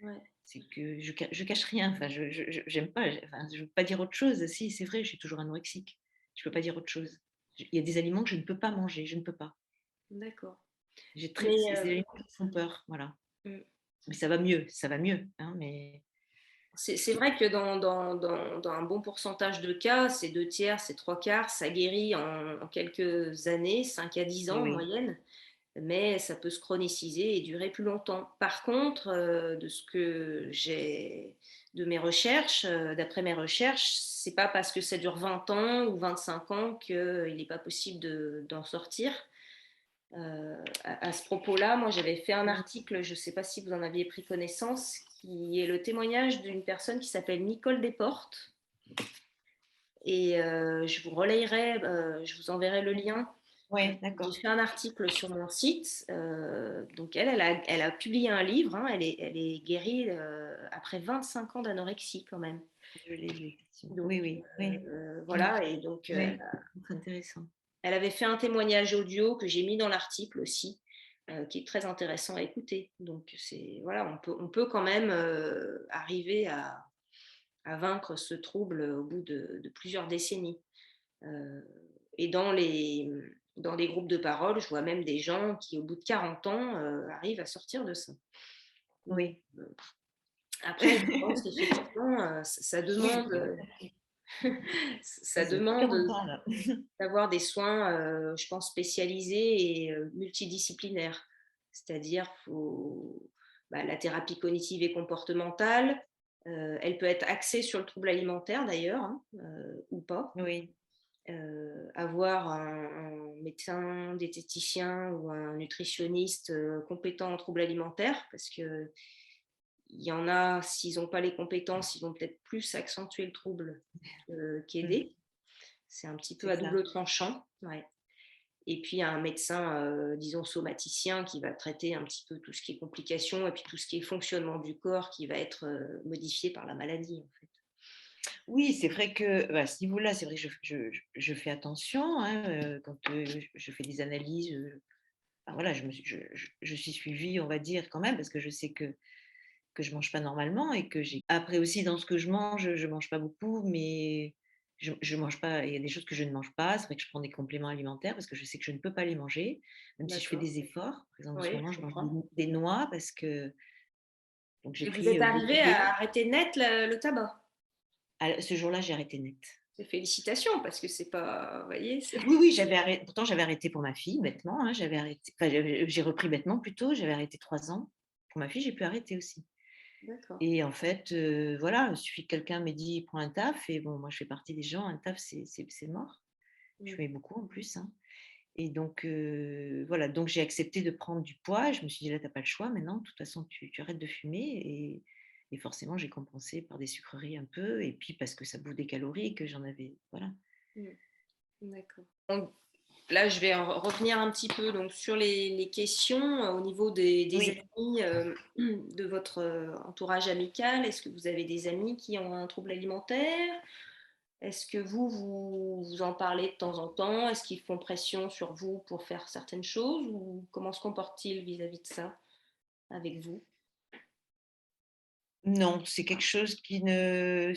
Ouais. c'est que je cache rien. Enfin, j'aime pas. Enfin, je veux pas dire autre chose. Si, c'est vrai, je suis toujours anorexique. Je peux pas dire autre chose. Il y a des aliments que je ne peux pas manger. Je ne peux pas. D'accord. C'est Mais des aliments qui me font peur. Voilà. mm, Mais ça va mieux. Ça va mieux. Hein, mais c'est vrai que dans un bon pourcentage de cas, c'est 2 tiers, c'est 3 quarts, ça guérit en quelques années, 5 à 10 ans en oui. moyenne, mais ça peut se chroniciser et durer plus longtemps. Par contre, de ce que j'ai de mes recherches, d'après mes recherches, c'est pas parce que ça dure 20 ans ou 25 ans qu'il n'est pas possible d'en sortir. À ce propos-là, moi j'avais fait un article, je ne sais pas si vous en aviez pris connaissance, qui est le témoignage d'une personne qui s'appelle Nicole Desportes. Et je vous relayerai, je vous enverrai le lien. Ouais, J'ai d'accord. fait un article sur mon site. Donc elle a publié un livre. Hein, elle est guérie après 25 ans d'anorexie quand même. Je l'ai lu, effectivement. Donc Oui, oui, oui. voilà. Et donc Oui, c'est intéressant. elle avait fait un témoignage audio que j'ai mis dans l'article aussi, qui est très intéressant à écouter. Donc c'est voilà, on peut quand même arriver à vaincre ce trouble au bout de plusieurs décennies. Euh, et dans les groupes de parole, je vois même des gens qui, au bout de 40 ans, arrivent à sortir de ça. Donc, Oui. après, je pense qu'effectivement, ça Oui, demande, ça, ça c'est 40 demande ans, là. d'avoir des soins, je pense, spécialisés et multidisciplinaires. C'est-à-dire, la thérapie cognitive et comportementale, elle peut être axée sur le trouble alimentaire d'ailleurs, hein, ou pas. Oui. Avoir un médecin diététicien ou un nutritionniste compétent en troubles alimentaires, parce que il y en a, s'ils n'ont pas les compétences, ils vont peut-être plus accentuer le trouble qu'aider. C'est un petit peu C'est à ça. double tranchant. Ouais. Et puis un médecin, disons, somaticien qui va traiter un petit peu tout ce qui est complications et puis tout ce qui est fonctionnement du corps qui va être modifié par la maladie, en fait. Oui, c'est vrai que à ce niveau-là, c'est vrai que je fais attention, hein, quand je fais des analyses. Enfin, voilà, je suis suivie, on va dire, quand même, parce que je sais que je ne mange pas normalement et que j'ai. Après aussi, dans ce que je ne mange pas beaucoup, mais je mange pas. Il y a des choses que je ne mange pas. C'est vrai que je prends des compléments alimentaires parce que je sais que je ne peux pas les manger, même si je fais D'accord. des efforts. Par exemple, en ce Oui, moment, je je mange comprends. des noix parce que donc j'ai Et vous pris êtes beaucoup arrivé d'eau. à arrêter net le tabac. Ce jour-là, j'ai arrêté net. Félicitations, parce que c'est pas, vous voyez, c'est... Oui, oui, j'avais arrêté. Pourtant, j'avais arrêté pour ma fille, bêtement, hein, j'avais arrêté. Enfin, j'ai repris bêtement plutôt. J'avais arrêté 3 ans. Pour ma fille, j'ai pu arrêter aussi. D'accord. Et en fait, voilà, il suffit que quelqu'un m'ait dit prends un taf. Et bon, moi, je fais partie des gens. Un taf, c'est mort. Je Mm. mets beaucoup en plus, hein. Et donc, voilà. Donc, j'ai accepté de prendre du poids. Je me suis dit là, t'as pas le choix maintenant. De toute façon, tu arrêtes de fumer. Et forcément, j'ai compensé par des sucreries un peu. Et puis, parce que ça bouffe des calories, que j'en avais. Voilà. Mm. D'accord. Donc, là, je vais revenir un petit peu donc, sur les questions au niveau des Oui. amis de votre entourage amical. Est-ce que vous avez des amis qui ont un trouble alimentaire? Est-ce que vous en parlez de temps en temps? Est-ce qu'ils font pression sur vous pour faire certaines choses? Ou comment se comportent-ils vis-à-vis de ça avec vous? Non, c'est quelque chose qui ne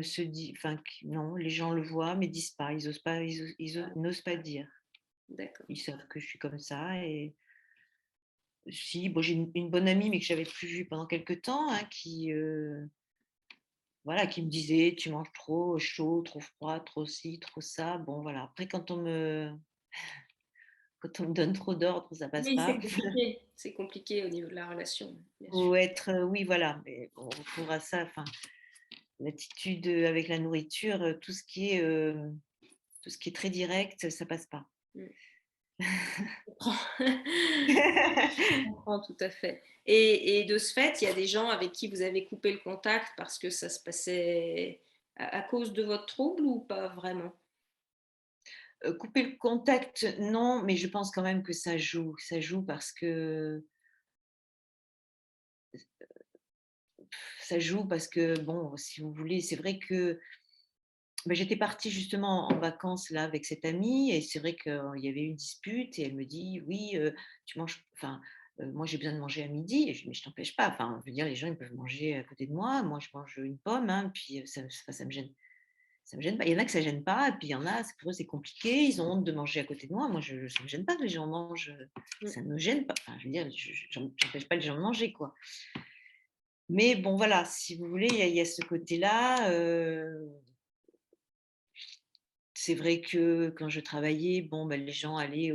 se dit, enfin, non, les gens le voient, mais disent pas, Ah, n'osent pas dire. d'accord. Ils savent que je suis comme ça et si, bon, j'ai une bonne amie, mais que j'avais plus vue pendant quelque temps, hein, voilà, qui me disait: «Tu manges trop chaud, trop froid, trop ci, trop ça». Bon voilà, après quand on me donne trop d'ordres, ça passe Oui, c'est pas. compliqué. C'est compliqué au niveau de la relation, bien sûr. Faut être, oui voilà, mais on retrouvera ça, enfin, l'attitude, avec la nourriture, tout ce qui est très direct, ça passe pas. Mmh. Je comprends. Je comprends tout à fait. Et de ce fait, il y a des gens avec qui vous avez coupé le contact parce que ça se passait à cause de votre trouble ou pas vraiment? Couper le contact, non, mais je pense quand même que ça joue. Ça joue parce que bon, si vous voulez, c'est vrai que, bah, j'étais partie justement en vacances là avec cette amie et c'est vrai qu'il y avait eu une dispute et elle me dit: «Oui, tu manges enfin, moi j'ai besoin de manger à midi et je dis: «Mais je t'empêche pas, enfin, je veux dire les gens ils peuvent manger à côté de moi. Moi je mange une pomme, hein, puis, ça me gêne pas. Il y en a que ça gêne pas et puis il y en a, c'est pour eux c'est compliqué, ils ont honte de manger à côté de moi. Moi ça me gêne pas que les gens mangent, Mmh. ça me gêne pas. Enfin je veux dire, j'empêche pas les gens de manger quoi. Mais bon voilà, si vous voulez, il y a ce côté-là, c'est vrai que quand je travaillais, bon, bah, les gens allaient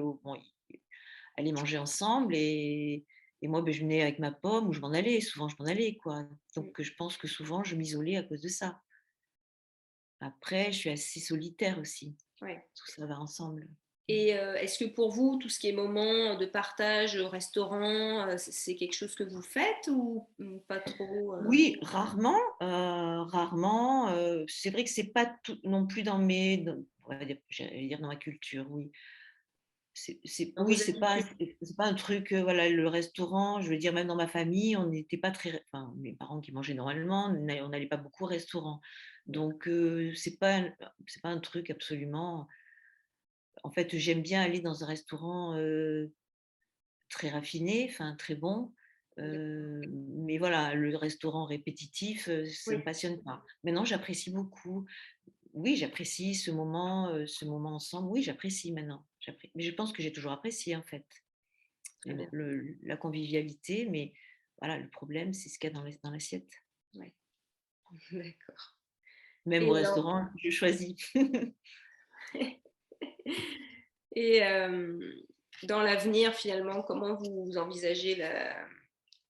manger ensemble et moi, beh, je venais avec ma pomme ou je m'en allais. Souvent, je m'en allais, quoi. Mmh. Donc je pense que souvent, je m'isolais à cause de ça. Après, je suis assez solitaire aussi. Ouais. Tout ça va ensemble. Mmh. Et est-ce que pour vous, tout ce qui est moment de partage au restaurant, c'est quelque chose que vous faites ou pas trop, Oui, rarement, rarement, c'est vrai que c'est pas tout non plus on va dire j'allais dire dans ma culture, oui. dans Oui, vos habitudes? c'est pas un truc, voilà, le restaurant, je veux dire même dans ma famille, on n'était pas très enfin, mes parents qui mangeaient normalement, on n'allait pas beaucoup au restaurant. Donc c'est pas un truc absolument en fait, j'aime bien aller dans un restaurant, très raffiné, enfin très bon, mais voilà, le restaurant répétitif, ça Oui, me passionne pas. Maintenant, j'apprécie beaucoup. Oui, j'apprécie ce moment ensemble. Oui, j'apprécie maintenant. Mais je pense que j'ai toujours apprécié en fait, très bien. la convivialité, mais voilà, le problème, c'est ce qu'il y a dans l'assiette. Ouais, d'accord. Même au Et restaurant, je choisis. et dans l'avenir, finalement, comment vous envisagez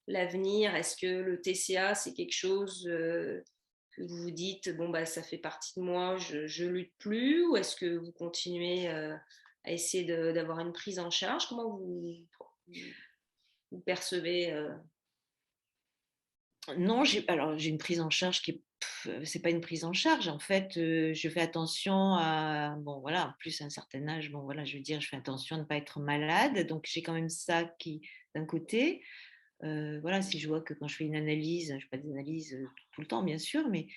l'avenir? Est-ce que le TCA, c'est quelque chose, que vous vous dites: «Bon, bah, ça fait partie de moi, je lutte plus» ou est-ce que vous continuez, à essayer d'avoir une prise en charge? Comment vous percevez, Non, j'ai une prise en charge qui est c'est pas une prise en charge. En fait, je fais attention à bon voilà, en plus à un certain âge, bon voilà, je veux dire, je fais attention à ne pas être malade, donc j'ai quand même ça qui d'un côté, voilà, si je vois que quand je fais une analyse, je fais pas des analyses, tout le temps bien sûr, mais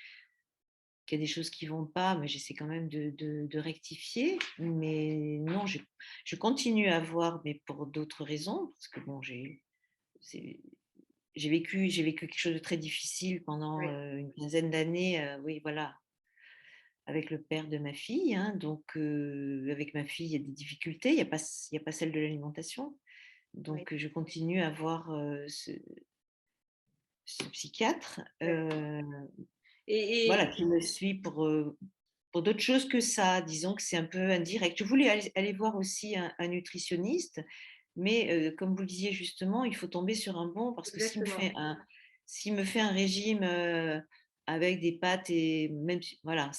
qu'il y a des choses qui vont pas, mais j'essaie quand même de rectifier. Mais non, je continue à voir, mais pour d'autres raisons, parce que bon, c'est j'ai vécu quelque chose de très difficile pendant, oui, une quinzaine d'années, oui, voilà, avec le père de ma fille, hein, donc avec ma fille, il y a des difficultés, il y a pas celle de l'alimentation. oui, Donc je continue à voir, ce psychiatre, d'accord. voilà, Et qui me suit pour d'autres choses que ça. Disons que c'est un peu indirect. Je voulais aller voir aussi un nutritionniste, mais comme vous le disiez justement, il faut tomber sur un bon parce que exactement. s'il me fait un régime, avec des pâtes et même si voilà,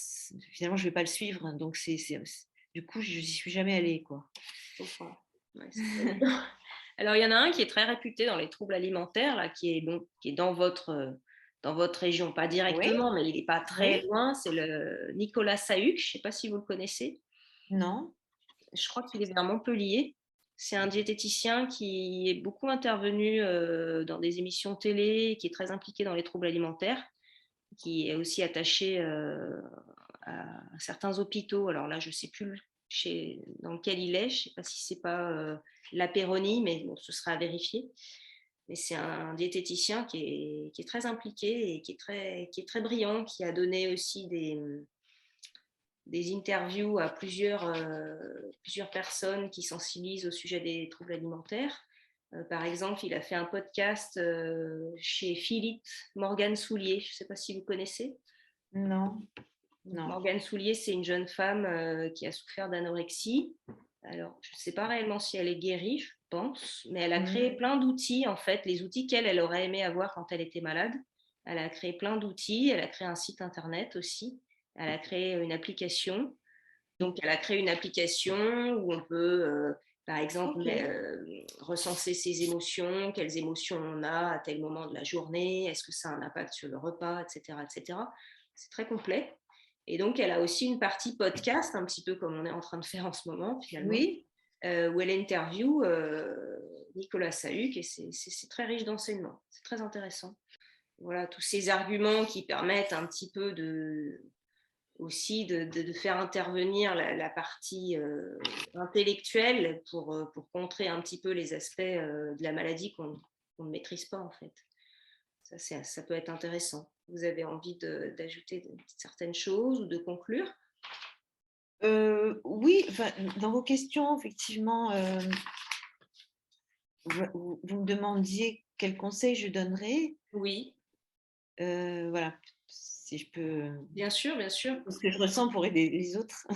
finalement je ne vais pas le suivre, hein, donc du coup, je n'y suis jamais allée, quoi. Je comprends. Ouais, c'est pas évident. Alors, il y en a un qui est très réputé dans les troubles alimentaires, là, qui est, bon, qui est dans votre région, pas Oui, directement, mais il n'est pas très oui, loin. C'est le Nicolas Sahuc. Je ne sais pas si vous le connaissez. non, Je crois qu'il est vers Montpellier. C'est un diététicien qui est beaucoup intervenu dans des émissions télé, qui est très impliqué dans les troubles alimentaires, qui est aussi attaché à certains hôpitaux. Alors là, je ne sais plus dans lequel il est. Je ne sais pas si c'est pas la Péronie, mais bon, ce sera à vérifier. Mais c'est un diététicien qui est très impliqué et qui est très brillant, qui a donné aussi des interviews à plusieurs personnes qui sensibilisent au sujet des troubles alimentaires. Par exemple, il a fait un podcast chez Philippe Morgan Soulier. Je ne sais pas si vous connaissez. Non, Donc, non. Morgane Soulier, c'est une jeune femme qui a souffert d'anorexie. Alors, je ne sais pas réellement si elle est guérie, je pense, mais elle a créé plein d'outils, en fait, les outils qu'elle aurait aimé avoir quand elle était malade. Elle a créé plein d'outils, elle a créé un site internet aussi, elle a créé une application. Donc, elle a créé une application où on peut, par exemple, Ok. recenser ses émotions, quelles émotions on a à tel moment de la journée, est-ce que ça a un impact sur le repas, etc., etc. C'est très complet. Et donc, elle a aussi une partie podcast, un petit peu comme on est en train de faire en ce moment, finalement, Oui. où elle interviewe Nicolas Sahuc, et c'est très riche d'enseignements. C'est très intéressant. Voilà, tous ces arguments qui permettent un petit peu aussi de faire intervenir la partie intellectuelle pour contrer un petit peu les aspects de la maladie qu'on ne maîtrise pas, en fait. Ça peut être intéressant. Vous avez envie d'ajouter certaines choses ou de conclure? Oui, enfin, dans vos questions, effectivement, vous me demandiez quels conseils je donnerais. Oui, Voilà, si je peux, bien sûr, bien sûr. ce que je ressens pour aider les autres.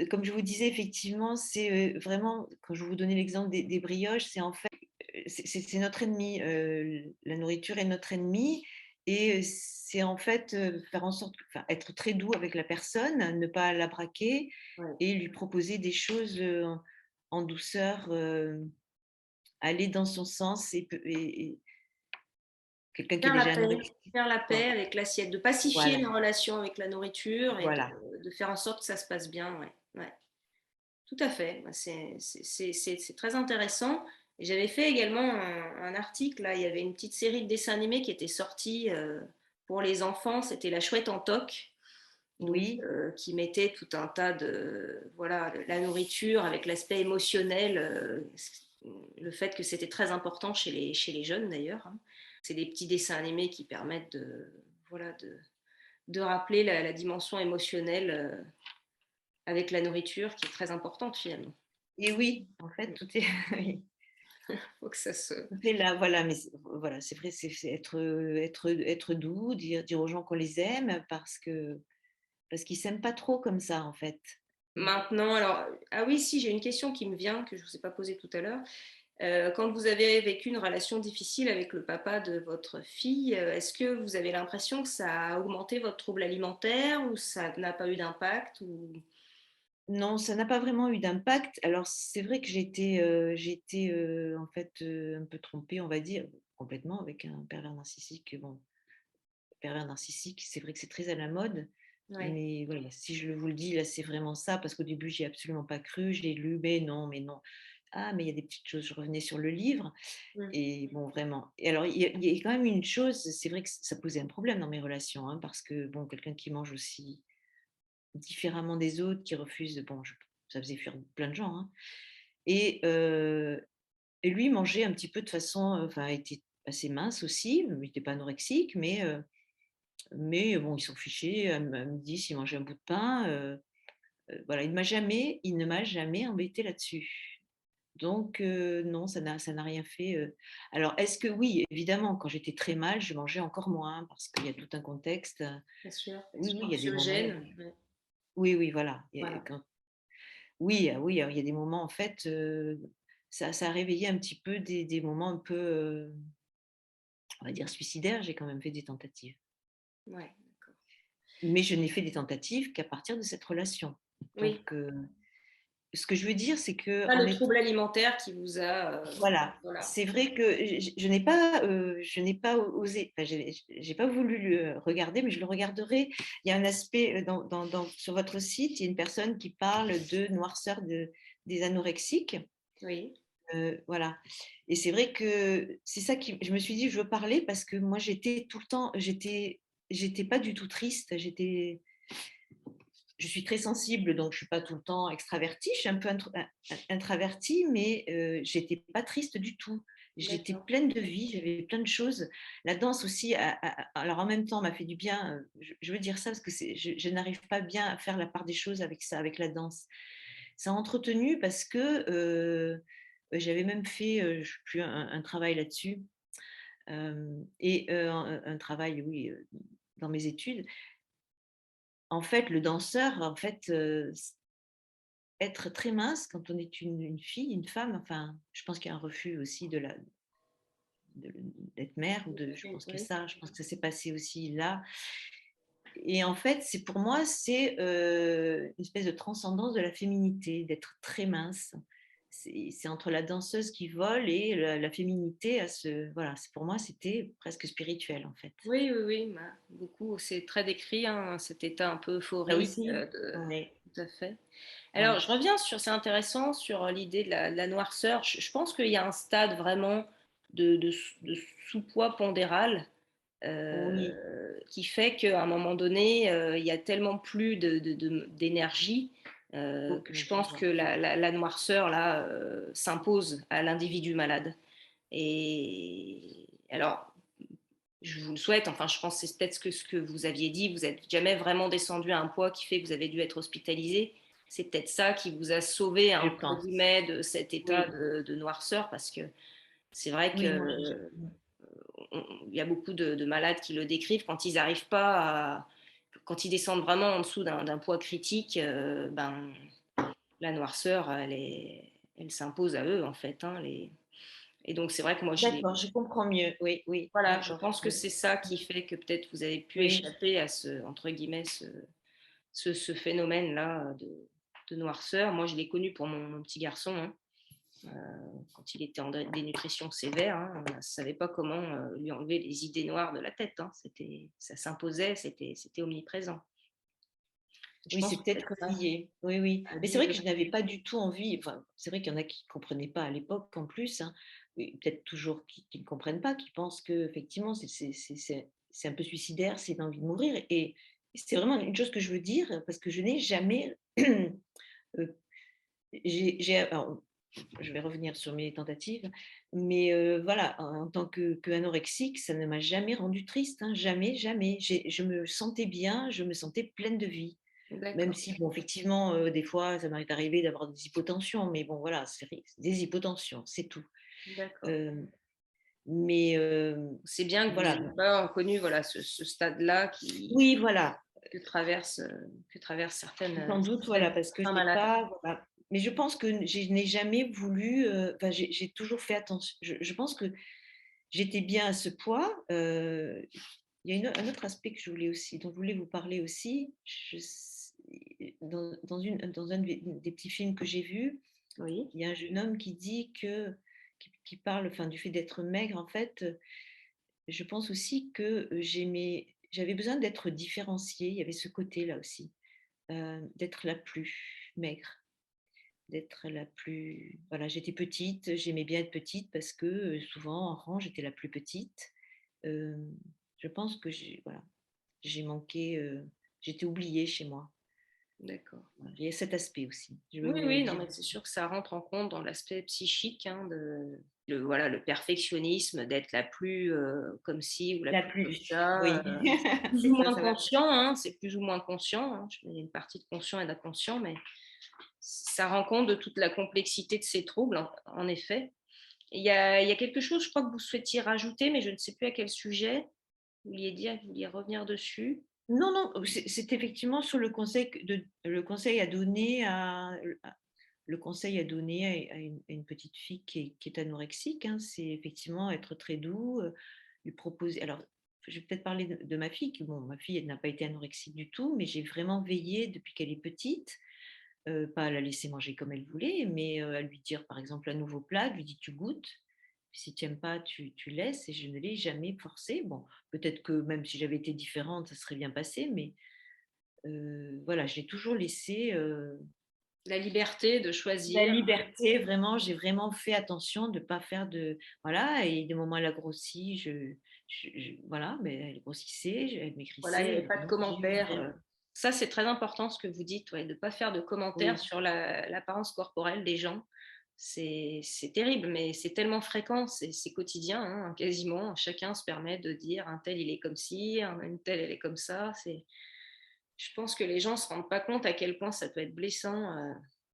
Comme je vous disais, effectivement, c'est vraiment, quand je vous donnais l'exemple des brioches, c'est en fait, c'est notre ennemi. La nourriture est notre ennemi. Et c'est en fait faire en sorte, enfin, être très doux avec la personne, ne pas la braquer Ouais. et lui proposer des choses en douceur, aller dans son sens et quelqu'un qui est Faire la déjà paix, anorexique, faire la quoi. paix avec l'assiette, de pacifier Voilà, la relation avec la nourriture et voilà. de faire en sorte que ça se passe bien. Ouais, ouais. Tout à fait. Bah, c'est très intéressant. Et j'avais fait également un article, là, il y avait une petite série de dessins animés qui était sortie pour les enfants, c'était La Chouette en toque, donc Oui, qui mettait tout un tas de, voilà, la nourriture avec l'aspect émotionnel, le fait que c'était très important chez les jeunes d'ailleurs, hein. C'est des petits dessins animés qui permettent voilà, de rappeler la dimension émotionnelle avec la nourriture qui est très importante finalement. et oui, en fait, tout est, oui, Faut que ça se... tout est là, voilà. Mais voilà, c'est vrai, c'est être doux, dire aux gens qu'on les aime parce qu'ils s'aiment pas trop comme ça, en fait. Maintenant, alors, ah oui, si, j'ai une question qui me vient, que je ne vous ai pas posée tout à l'heure. Quand vous avez vécu une relation difficile avec le papa de votre fille, est-ce que vous avez l'impression que ça a augmenté votre trouble alimentaire ou ça n'a pas eu d'impact ou... Non, ça n'a pas vraiment eu d'impact. Alors, c'est vrai que j'ai été en fait un peu trompée, on va dire, complètement avec un pervers narcissique. Bon, pervers narcissique, c'est vrai que c'est très à la mode. Ouais. Mais voilà, si je vous le dis, là, c'est vraiment ça, parce qu'au début, j'y ai absolument pas cru. Je l'ai lu, mais non, mais non. Ah, mais il y a des petites choses. Je revenais sur le livre. Mm. Et bon, vraiment. Et alors, il y a quand même une chose, c'est vrai que ça posait un problème dans mes relations, hein, parce que, bon, quelqu'un qui mange aussi différemment des autres, qui refuse, bon, ça faisait fuir plein de gens, hein. Et, euh, et lui mangeait un petit peu de façon, enfin, était assez mince aussi, il n'était pas anorexique, mais bon, il s'en fichait. À midi, s'il mangeait un bout de pain, voilà, il ne m'a jamais embêté là-dessus. Donc, non, ça n'a rien fait. Alors, est-ce que oui, évidemment, quand j'étais très mal, je mangeais encore moins parce qu'il y a tout un contexte. Bien sûr, Oui, oui, il y a des moments. anxiogène. Ouais. Oui, oui, voilà. Voilà. Oui, oui, il y a des moments, en fait, ça a réveillé un petit peu des moments un peu, on va dire, suicidaires. J'ai quand même fait des tentatives. Ouais. Mais je n'ai fait des tentatives qu'à partir de cette relation. Donc, Oui, ce que je veux dire, c'est que pas en le étant, trouble alimentaire qui vous a... voilà, voilà. c'est vrai que je n'ai pas osé, enfin, j'ai pas voulu le regarder, mais je le regarderai. Il y a un aspect sur votre site, il y a une personne qui parle de noirceur des anorexiques. Oui, Voilà. Et c'est vrai que c'est ça qui je me suis dit: «Je veux parler» parce que moi, j'étais tout le temps j'étais pas du tout triste, je suis très sensible, donc je suis pas tout le temps extravertie, je suis un peu introvertie, mais j'étais pas triste du tout. J'étais d'accord. pleine de vie, j'avais plein de choses. La danse aussi, alors en même temps, m'a fait du bien, je veux dire ça parce que je n'arrive pas bien à faire la part des choses avec ça, avec la danse. Ça a entretenu parce que, j'avais même fait, je sais plus, un travail là-dessus, et un travail, oui, dans mes études, en fait, le danseur, en fait, être très mince quand on est une fille, une femme, enfin, je pense qu'il y a un refus aussi d'être mère, ou je pense que Oui. ça s'est passé aussi là. Et en fait, c'est pour moi, c'est une espèce de transcendance de la féminité, d'être très mince. C'est entre la danseuse qui vole et la féminité voilà, pour moi, c'était presque spirituel en fait. Oui, oui, oui, bah, beaucoup, c'est très décrit, hein, cet état un peu Ça euphorique, aussi, ouais, tout à fait. Alors, ouais. je reviens sur, c'est intéressant, sur l'idée de la noirceur. Je pense qu'il y a un stade vraiment de sous-poids pondéral Oui, qui fait qu'à un moment donné, il y a tellement plus d'énergie que je je pense que vois. la noirceur là s'impose à l'individu malade. Et alors, je vous le souhaite, enfin, je pense que c'est peut-être ce que vous aviez dit, vous n'êtes jamais vraiment descendu à un poids qui fait que vous avez dû être hospitalisé. C'est peut-être ça qui vous a sauvé, Je entre pense. guillemets, de cet état Oui, de noirceur, parce que c'est vrai oui, que moi, il y a beaucoup de malades qui le décrivent quand ils n'arrivent pas à, quand ils descendent vraiment en dessous d'un poids critique, ben, la noirceur, elle s'impose à eux, en fait. Hein, et donc, c'est vrai que moi, d'accord, je comprends mieux. Oui, oui, voilà, je d'accord. pense que c'est ça qui fait que peut-être vous avez pu Oui, échapper à entre guillemets, ce phénomène-là de noirceur. Moi, je l'ai connu pour mon petit garçon, hein, quand il était en dénutrition sévère. Hein, on ne savait pas comment lui enlever les idées noires de la tête. Hein, ça s'imposait, c'était omniprésent. Je oui, pense c'est que peut-être peut-être ça lié. Oui, oui. a Mais c'est dû. vrai que je n'avais pas du tout envie. Enfin, c'est vrai qu'il y en a qui ne comprenaient pas à l'époque en plus. Hein. Oui, peut-être toujours qui ne comprennent pas, qui pensent que effectivement c'est un peu suicidaire, c'est l'envie de mourir. Et c'est vraiment une chose que je veux dire parce que je n'ai jamais. Alors, je vais revenir sur mes tentatives, mais voilà, en tant qu'anorexique, ça ne m'a jamais rendue triste, hein, jamais, jamais. Je me sentais bien, je me sentais pleine de vie. Même D'accord, si, bon, effectivement, des fois, ça m'est arrivé d'avoir des hypotensions, mais bon, voilà, c'est des hypotensions, c'est tout. d'accord. Hem, mais C'est bien que vous voilà, n'ayez pas connu voilà, ce stade-là oui, voilà, que traversent sans doute, voilà, parce que certains j'ai malades. pas voilà. Mais je pense que je n'ai jamais voulu, enfin, j'ai toujours fait attention. Je pense que j'étais bien à ce poids. Il y a un autre aspect que je voulais aussi dont je voulais vous parler aussi. Dans un des petits films que j'ai vus, Oui, il y a un jeune homme qui dit qui parle, enfin, du fait d'être maigre. En fait, je pense aussi que j'avais besoin d'être différenciée. Il y avait ce côté-là aussi, d'être la plus maigre, d'être la plus. Voilà, j'étais petite, j'aimais bien être petite parce que souvent en rang, j'étais la plus petite. Euh, je pense que voilà, j'ai manqué, j'étais oubliée chez moi. d'accord. Voilà, il y a cet aspect aussi. Je vais Oui, vous oui, non, dire. mais c'est sûr que ça rentre en compte dans l'aspect psychique, hein, voilà, le perfectionnisme, d'être la plus comme ci ou la La plus comme plus, ça. oui, C'est plus ou c'est ça, moins ça va. conscient, hein, c'est plus ou moins conscient. Hein, il y a une partie de conscient et d'inconscient, mais ça rend compte de toute la complexité de ces troubles, en effet. Il y a quelque chose, je crois, que vous souhaitiez rajouter, mais je ne sais plus à quel sujet. Vous vouliez dire, vous vouliez revenir dessus. Non, non, c'est effectivement sur le conseil à donner le conseil à donner à une petite fille qui est anorexique, hein, c'est effectivement être très doux, lui proposer. Alors, je vais peut-être parler de ma fille, bon, ma fille, elle n'a pas été anorexique du tout, mais j'ai vraiment veillé depuis qu'elle est petite, pas à la laisser manger comme elle voulait, mais à lui dire, par exemple, un nouveau plat, je lui dis, tu goûtes, si tu n'aimes pas, tu laisses, et je ne l'ai jamais forcé. Bon, peut-être que même si j'avais été différente, ça serait bien passé, mais voilà, je l'ai toujours laissé. La liberté de La choisir. liberté, vraiment, j'ai vraiment fait attention de ne pas faire de. Voilà, et des moments elle a grossi, voilà, mais elle grossissait, elle Voilà, il n'y avait maigrissait. pas de Donc, j'ai eu commentaires. vraiment. Ça, c'est très important ce que vous dites, ouais, de ne pas faire de commentaires Oui, sur l'apparence corporelle des gens. C'est terrible, mais c'est tellement fréquent, c'est quotidien, hein, quasiment. Chacun se permet de dire un tel il est comme ci, une telle elle est comme ça. Je pense que les gens ne se rendent pas compte à quel point ça peut être blessant.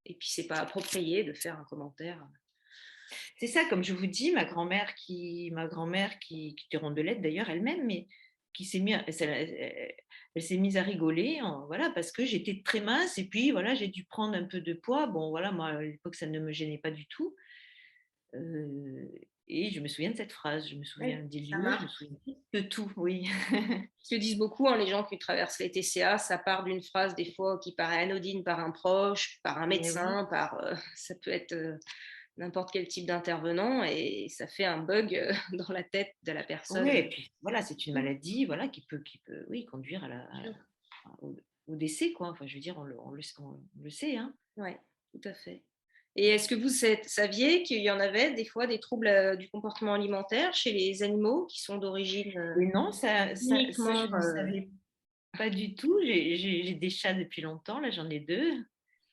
Et puis, c'est pas approprié de faire un commentaire. c'est ça, comme je vous dis, ma grand-mère qui était rondelette d'ailleurs elle-même, mais qui s'est mis, elle s'est mise à rigoler, voilà, parce que j'étais très mince et puis voilà, j'ai dû prendre un peu de poids. Bon, voilà, moi à l'époque ça ne me gênait pas du tout. Et je me souviens de cette phrase, je me Ouais, souviens des ça lieux, je marche. me souviens de tout, oui. Se disent beaucoup, hein, les gens qui traversent les TCA, ça part d'une phrase des fois qui paraît anodine par un proche, par un Mais oui, médecin, ça peut être n'importe quel type d'intervenant et ça fait un bug dans la tête de la personne. ouais, et puis voilà, c'est une maladie, voilà, qui peut, oui, conduire au décès, quoi. Enfin, je veux dire, on le sait, hein. Oui, tout à fait. Et est-ce que vous saviez qu'il y en avait des fois des troubles du comportement alimentaire chez les animaux qui sont d'origine Et non, ça, je uniquement ne savais pas du tout. J'ai des chats depuis longtemps, là, j'en ai 2.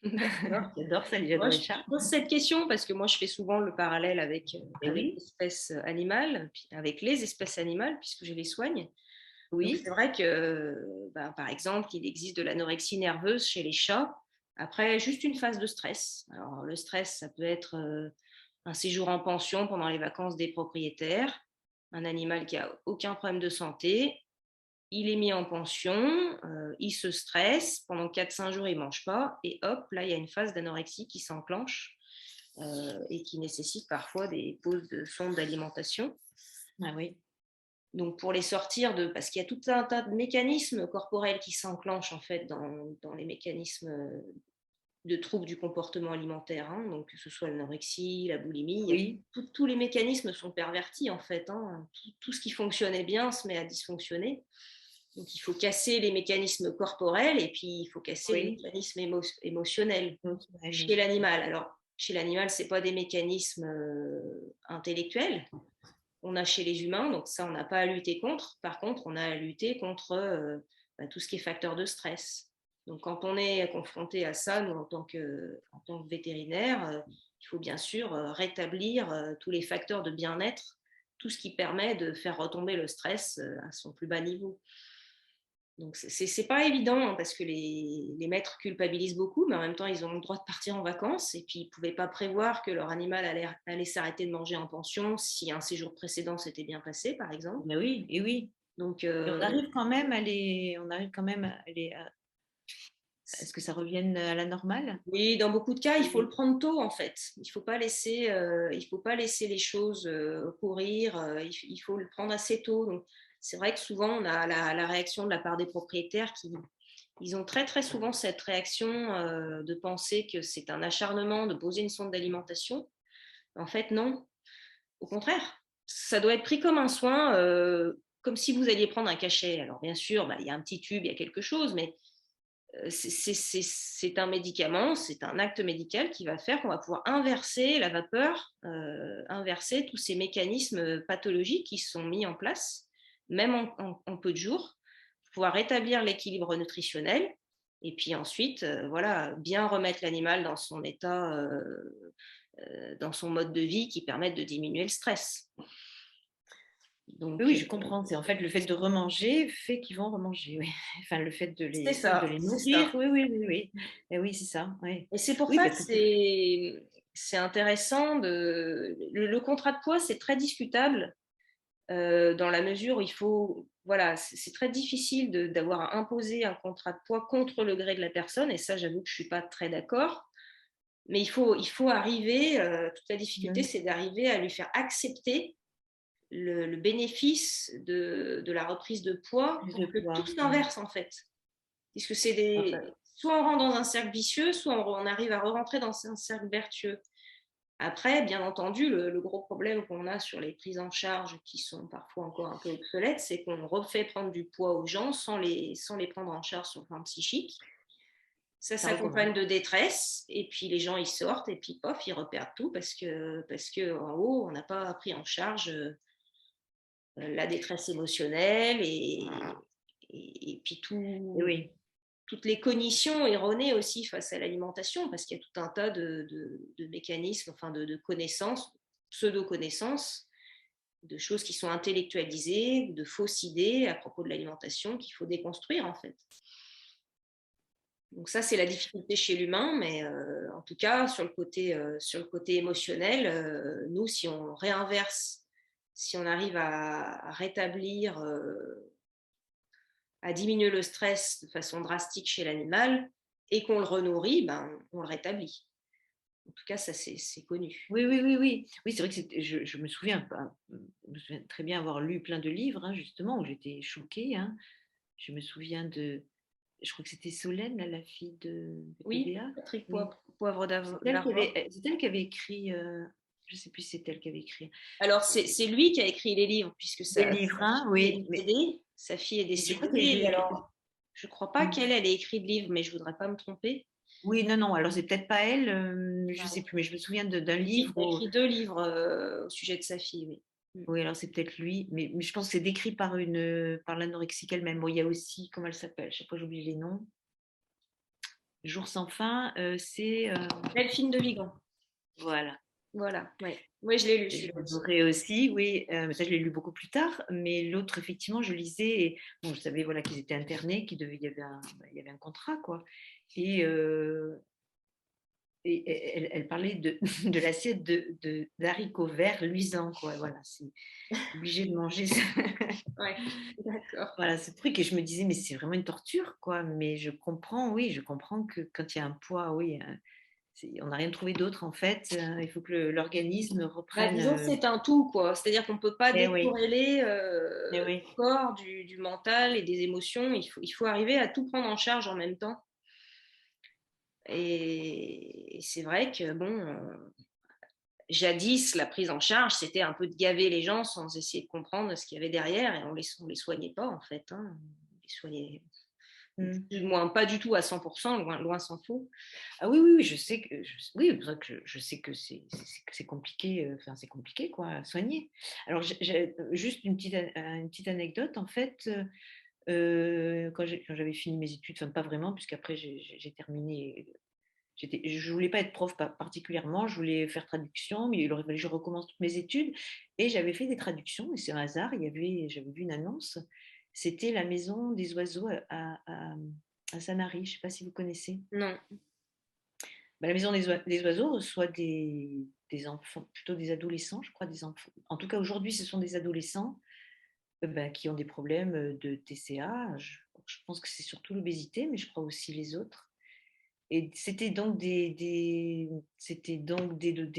D'accord. J'adore ça, Moi, j'adore je les chats. pose cette question parce que moi, je fais souvent le parallèle Et avec oui, l'espèce animale, puis avec les espèces animales, puisque je les soigne. Donc, oui, c'est vrai que, ben, par exemple, il existe de l'anorexie nerveuse chez les chats après juste une phase de stress. Alors, le stress, ça peut être un séjour en pension pendant les vacances des propriétaires, un animal qui a aucun problème de santé, il est mis en pension, il se stresse, pendant 4-5 jours, il ne mange pas, et hop, là, il y a une phase d'anorexie qui s'enclenche et qui nécessite parfois des pauses de sondes d'alimentation. ah oui, Donc, pour les sortir parce qu'il y a tout un tas de mécanismes corporels qui s'enclenchent en fait dans les mécanismes de troubles du comportement alimentaire, hein. Donc que ce soit l'anorexie, la boulimie, oui, tous les mécanismes sont pervertis en fait, hein. Tout ce qui fonctionnait bien se met à dysfonctionner. Donc il faut casser les mécanismes corporels et puis il faut casser les oui, mécanismes émotionnels oui, chez l'animal. Alors chez l'animal, ce n'est pas des mécanismes intellectuels. On a chez les humains, donc ça, on n'a pas à lutter contre. Par contre, on a à lutter contre tout ce qui est facteur de stress. Donc, quand on est confronté à ça, nous, en tant que vétérinaire, il faut bien sûr rétablir tous les facteurs de bien-être, tout ce qui permet de faire retomber le stress à son plus bas niveau. Donc, c'est pas évident hein, parce que les maîtres culpabilisent beaucoup, mais en même temps, ils ont le droit de partir en vacances et puis ils ne pouvaient pas prévoir que leur animal allait s'arrêter de manger en pension si un séjour précédent s'était bien passé, par exemple. mais oui, et oui. Donc, Et on arrive quand même à ce que ça revienne à la normale. oui, dans beaucoup de cas, il faut le Oui, prendre tôt, en fait. Il faut pas laisser les choses courir. Il faut le prendre assez tôt. Donc, c'est vrai que souvent, on a la réaction de la part des propriétaires qui, ils ont très très souvent cette réaction de penser que c'est un acharnement de poser une sonde d'alimentation. En fait, non. Au contraire, ça doit être pris comme un soin, comme si vous alliez prendre un cachet. Alors bien sûr, bah, il y a un petit tube, il y a quelque chose, mais c'est un médicament, c'est un acte médical qui va faire qu'on va pouvoir inverser la vapeur, inverser tous ces mécanismes pathologiques qui sont mis en place, même en peu de jours, pour pouvoir rétablir l'équilibre nutritionnel et puis ensuite, voilà, bien remettre l'animal dans son état, dans son mode de vie qui permette de diminuer le stress. oui, Donc, oui, je comprends. C'est en fait le fait de remanger fait qu'ils vont remanger, oui. Enfin, le fait de c'est de ça, les c'est nourrir, ça. oui, oui, oui, oui. Et oui, c'est ça, oui. Et c'est pour Oui, ça que parce que c'est intéressant le contrat de poids, c'est très discutable dans la mesure où il faut, voilà, c'est très difficile d'avoir à imposer un contrat de poids contre le gré de la personne, et ça, j'avoue que je suis pas très d'accord. Mais il faut arriver, toute la difficulté, c'est d'arriver à lui faire accepter le bénéfice de la reprise de poids plus pour de que tout poids. s'inverse en fait. Puisque Enfin, soit on rentre dans un cercle vicieux, soit on arrive à re-rentrer dans un cercle vertueux. Après, bien entendu, le gros problème qu'on a sur les prises en charge qui sont parfois encore un peu obsolètes, c'est qu'on refait prendre du poids aux gens sans les prendre en charge sur le plan psychique. Ça ça recommence. s'accompagne de détresse, et puis les gens ils sortent, et puis pof, ils repèrent tout parce que en haut, on n'a pas pris en charge la détresse émotionnelle et puis Et oui, toutes les cognitions erronées aussi face à l'alimentation, parce qu'il y a tout un tas de mécanismes, enfin de connaissances, pseudo-connaissances, de choses qui sont intellectualisées, de fausses idées à propos de l'alimentation qu'il faut déconstruire en fait. Donc ça, c'est la difficulté chez l'humain, mais en tout cas, sur le côté émotionnel, nous, si on réinverse, si on arrive à rétablir à diminuer le stress de façon drastique chez l'animal et qu'on le renourrit, ben, on le rétablit. En tout cas, ça, c'est connu. Oui, oui, oui, oui. Oui, c'est vrai que je me souviens pas, je me souviens très bien avoir lu plein de livres, hein, justement, où j'étais choquée, hein. Je me souviens je crois que c'était Solène, là, la fille de Oui, TVA. Patrick Oui, Poivre d'Arvor. c'est elle qui avait écrit, je ne sais plus si c'est elle qui avait écrit Alors, c'est lui qui a écrit les livres, puisque des sa livres, hein, fille est oui, mais décédée. Sa fille est je crois décédée. que Et alors, je ne crois pas mmh. qu'elle ait écrit de livre, mais je ne voudrais pas me tromper. Oui, non, non, alors c'est peut-être pas elle, je ne sais plus, mais je me souviens d'un Oui, livre il a où écrit 2 livres, au sujet de sa fille, oui. oui, alors c'est peut-être lui, mais je pense que c'est décrit par l'anorexique elle-même. Bon, il y a aussi, comment elle s'appelle? Chaque fois j'oublie les noms. Jour sans fin, Delphine de Vigan. voilà. Voilà, oui. Oui, je l'ai lu J'ai celui-là aussi. adoré aussi, oui, mais ça je l'ai lu beaucoup plus tard, mais l'autre effectivement je lisais et bon, je savais voilà qu'ils étaient internés, il y avait un contrat quoi et elle parlait de de l'assiette d'haricots verts luisants quoi, voilà, c'est obligé de manger ça. Ouais, d'accord. Voilà, ce truc et je me disais: «Mais c'est vraiment une torture, quoi», mais je comprends, oui, je comprends que quand il y a un poids, oui, c'est on n'a rien trouvé d'autre en fait, il faut que l'organisme Bah, reprenne, disons que c'est un tout, quoi. C'est-à-dire qu'on ne peut pas oui, décorréler le oui. corps du mental et des émotions. Il faut arriver à tout prendre en charge en même temps. Et c'est vrai que, bon, jadis, la prise en charge, c'était un peu de gaver les gens sans essayer de comprendre ce qu'il y avait derrière. Et on les soignait pas, en fait, hein. On les soignait Mmh. du moins pas du tout à 100%, loin, loin s'en faut. Ah oui, oui, oui, je sais que oui, c'est vrai que je sais que c'est compliqué, enfin c'est compliqué quoi à soigner. Alors j'ai juste une petite anecdote en fait, quand j'avais fini mes études, enfin pas vraiment puisqu'après j'ai terminé, je voulais pas être prof particulièrement, je voulais faire traduction, mais il aurait fallu que je recommence toutes mes études et j'avais fait des traductions et c'est un hasard, j'avais vu une annonce, c'était la maison des oiseaux à Sanary, je ne sais pas si vous connaissez? Non, Bah, la maison des oiseaux reçoit des enfants, plutôt des adolescents, je crois, des enfants. En tout cas, aujourd'hui, ce sont des adolescents bah, qui ont des problèmes de TCA. Je pense que c'est surtout l'obésité, mais je crois aussi les autres. Et c'était donc des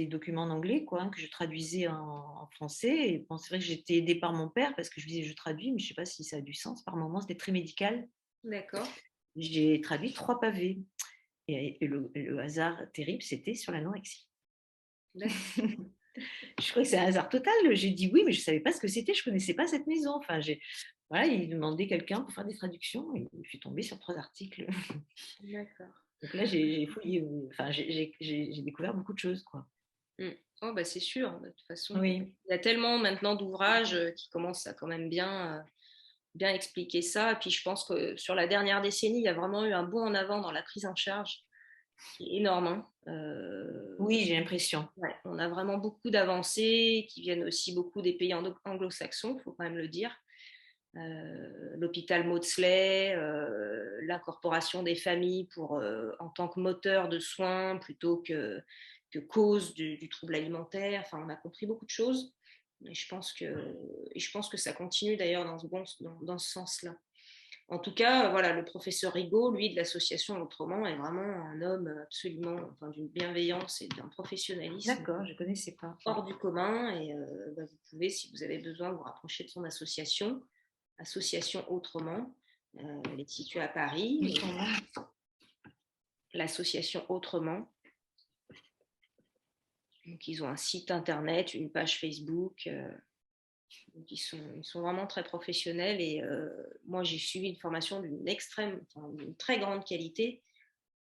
documents en anglais quoi, hein, que je traduisais en français. Et bon, c'est vrai que j'étais aidée par mon père parce que je lui disais je traduis, mais je ne sais pas si ça a du sens. Par moments, c'était très médical. d'accord. J'ai traduit 3 pavés. Et le hasard terrible, c'était sur l'anorexie. D'accord. Je crois que c'est un hasard total. J'ai dit oui, mais je ne savais pas ce que c'était. Je ne connaissais pas cette maison. Enfin, voilà, il demandait quelqu'un pour faire des traductions et je suis tombée sur 3 articles. D'accord. Donc là, j'ai fouillé. Enfin, j'ai découvert beaucoup de choses, quoi. Mm. Oh, bah, c'est sûr, de toute façon. Oui. Il y a tellement maintenant d'ouvrages qui commencent à quand même bien expliquer ça. Et puis je pense que sur la dernière décennie, il y a vraiment eu un bond en avant dans la prise en charge qui est énorme, hein. Oui, j'ai l'impression. Ouais, on a vraiment beaucoup d'avancées qui viennent aussi beaucoup des pays anglo-saxons, il faut quand même le dire. L'hôpital Maudsley, l'incorporation des familles en tant que moteur de soins plutôt que cause du trouble alimentaire. Enfin, on a compris beaucoup de choses. Et je pense que ça continue d'ailleurs dans ce sens-là. En tout cas, voilà, le professeur Rigaud, lui, de l'association Autrement, est vraiment un homme absolument, enfin, d'une bienveillance et d'un professionnalisme D'accord, je ne connaissais pas. hors du commun. Et bah, vous pouvez, si vous avez besoin, vous rapprocher de son association, Association Autrement. Elle est située à Paris. L'association Autrement. Donc, ils ont un site internet, une page Facebook. Donc ils sont vraiment très professionnels. Et moi, j'ai suivi une formation d'une très grande qualité.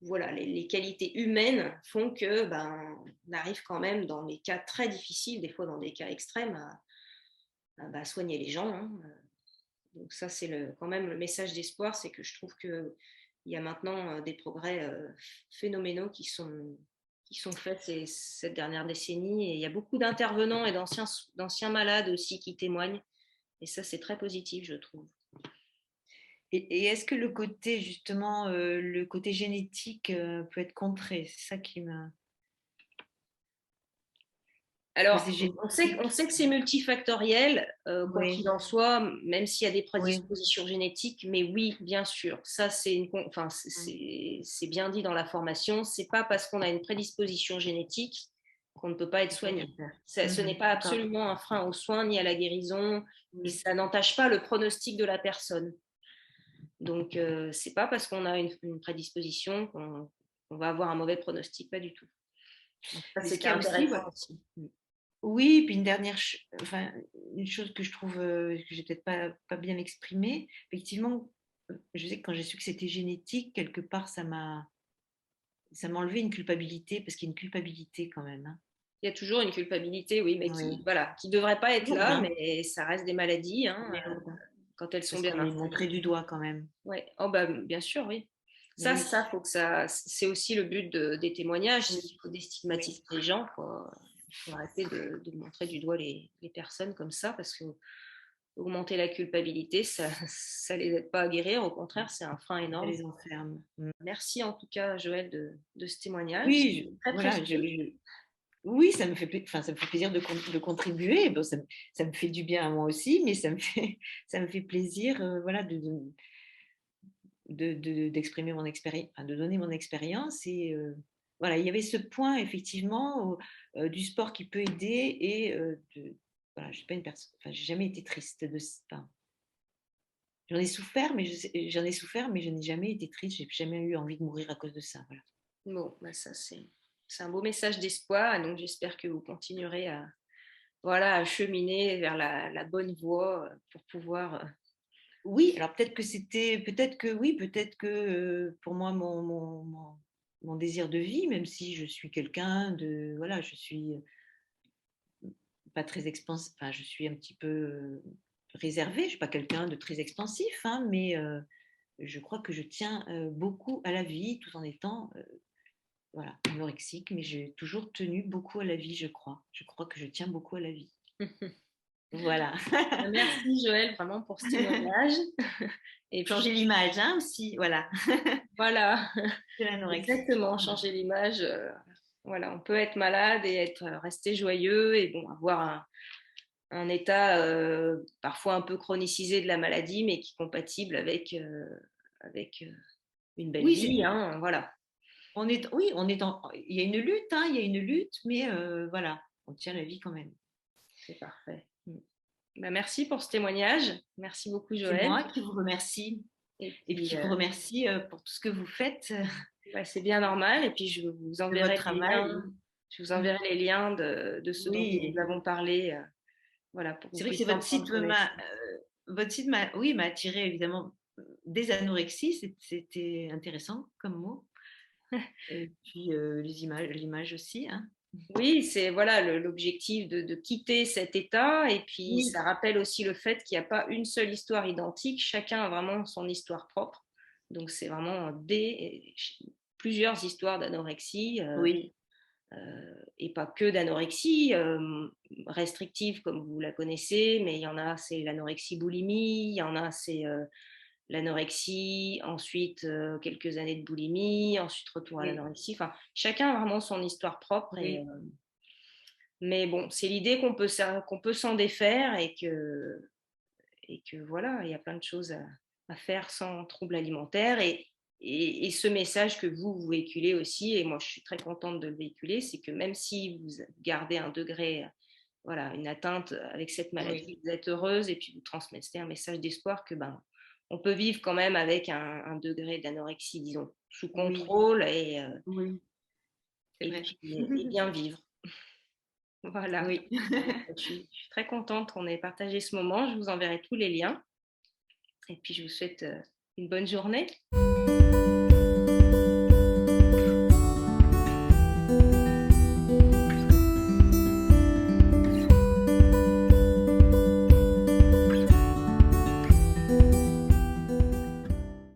Voilà, les qualités humaines font que on arrive quand même dans les cas très difficiles, des fois dans des cas extrêmes, à soigner les gens, hein. Donc ça, c'est quand même le message d'espoir, c'est que je trouve qu'il y a maintenant des progrès phénoménaux qui sont faits cette dernière décennie. Et il y a beaucoup d'intervenants et d'anciens malades aussi qui témoignent. Et ça, c'est très positif, je trouve. Et est-ce que le côté, justement, le côté génétique peut être contré? C'est ça qui m'a. Enfin, Alors, c'est on génétique. sait que c'est multifactoriel, quoi Oui, qu'il en soit, même s'il y a des oui. prédispositions génétiques, mais oui, bien sûr, ça enfin, Mm. c'est bien dit dans la formation, c'est pas parce qu'on a une prédisposition génétique qu'on ne peut pas être Il faut rien soigné. faire. Ce n'est Mhm, pas d'accord. absolument un frein aux soins ni à la guérison, et Oui. ça n'entache pas le pronostic de la personne. Donc, c'est pas parce qu'on a une prédisposition qu'on va avoir un mauvais pronostic, pas du tout. Donc, ça, Mais ce c'était qu'il y a aussi, intéressant ouais. aussi. Oui, puis une dernière, enfin, une chose que je trouve que j'ai peut-être pas bien exprimée, effectivement, je sais que quand j'ai su que c'était génétique, quelque part, ça m'a enlevé une culpabilité, parce qu'il y a une culpabilité quand même, hein. Il y a toujours une culpabilité, oui, mais Oui. qui devrait pas être Lourde, là, hein, mais ça reste des maladies, hein, mais lourde, hein, quand elles sont parce bien qu'on est installées. montré du doigt quand même. Ouais. Oh bah bien sûr, oui. Oui, Faut que ça, c'est aussi le but des témoignages. oui, Il faut oui. déstigmatiser les gens, quoi. Il faut arrêter de montrer du doigt les personnes comme ça, parce que augmenter la culpabilité, ça les aide pas à guérir. Au contraire, c'est un frein Ça énorme. les enferme. Mm. Merci en tout cas, Joël, de ce témoignage. Oui, C'est très voilà, précieux. oui, enfin, ça me fait plaisir de contribuer. Bon, ça me fait du bien à moi aussi, mais ça me fait plaisir, voilà, d'exprimer mon expérience, enfin, de donner mon expérience. Et voilà, il y avait ce point effectivement du sport qui peut aider et voilà, je suis pas une personne, enfin, j'ai jamais été triste enfin, j'en ai souffert, mais je n'ai jamais été triste. J'ai jamais eu envie de mourir à cause de ça. Voilà. Bon, bah ça c'est un beau message d'espoir. Donc j'espère que vous continuerez à voilà à cheminer vers la bonne voie pour pouvoir. Oui, alors peut-être que oui, peut-être que pour moi, mon désir de vie, même si je suis quelqu'un de, voilà, je suis pas très expansif, enfin, je suis un petit peu réservée, je suis pas quelqu'un de très expansif, hein, mais je crois que je tiens beaucoup à la vie tout en étant voilà, anorexique, mais j'ai toujours tenu beaucoup à la vie, je crois. Je crois que je tiens beaucoup à la vie. Voilà. Merci Joël vraiment pour ce témoignage. Et Changer puis l'image, hein, aussi, voilà, voilà, de l'anorexie. exactement, changer l'image. Voilà, on peut être malade et rester joyeux et bon avoir un état parfois un peu chronicisé de la maladie, mais qui est compatible avec une belle Oui, vie, hein, voilà. oui, il y a une lutte, hein, il y a une lutte, mais voilà, on tient la vie quand même. C'est parfait. Bah, merci pour ce témoignage. Merci beaucoup, C'est Joël. moi qui vous remercie Et et puis, qui vous remercie pour tout ce que vous faites, bah, c'est bien normal. Et puis, je vous de votre enverrai les travail. liens. Je vous enverrai les liens de ce dont nous Oui, avons parlé, voilà, pour que vous c'est vrai que c'est puissiez en prendre connaissance. votre site oui, m'a attiré évidemment des anorexies, c'était intéressant comme mot. Et puis l'image aussi, hein. Oui, c'est voilà l'objectif de quitter cet état. Et puis, Oui, ça rappelle aussi le fait qu'il n'y a pas une seule histoire identique. Chacun a vraiment son histoire propre. Donc, c'est vraiment plusieurs histoires d'anorexie. oui, Et pas que d'anorexie restrictive comme vous la connaissez, mais il y en a, c'est l'anorexie boulimie, il y en a, c'est l'anorexie, ensuite quelques années de boulimie, ensuite retour à oui, l'anorexie. Enfin, chacun a vraiment son histoire propre. oui, Mais bon, c'est l'idée qu'on peut s'en défaire et que voilà, il y a plein de choses à faire sans trouble alimentaire. Et ce message que vous véhiculez aussi, et moi je suis très contente de le véhiculer, c'est que même si vous gardez un degré, voilà, une atteinte avec cette oui, maladie, vous êtes heureuse et puis vous transmettez un message d'espoir que ben, on peut vivre quand même avec un degré d'anorexie, disons, sous oui, contrôle oui, c'est et vrai. puis et bien vivre. Voilà. Oui. Je suis très contente qu'on ait partagé ce moment. Je vous enverrai tous les liens. Et puis, je vous souhaite une bonne journée.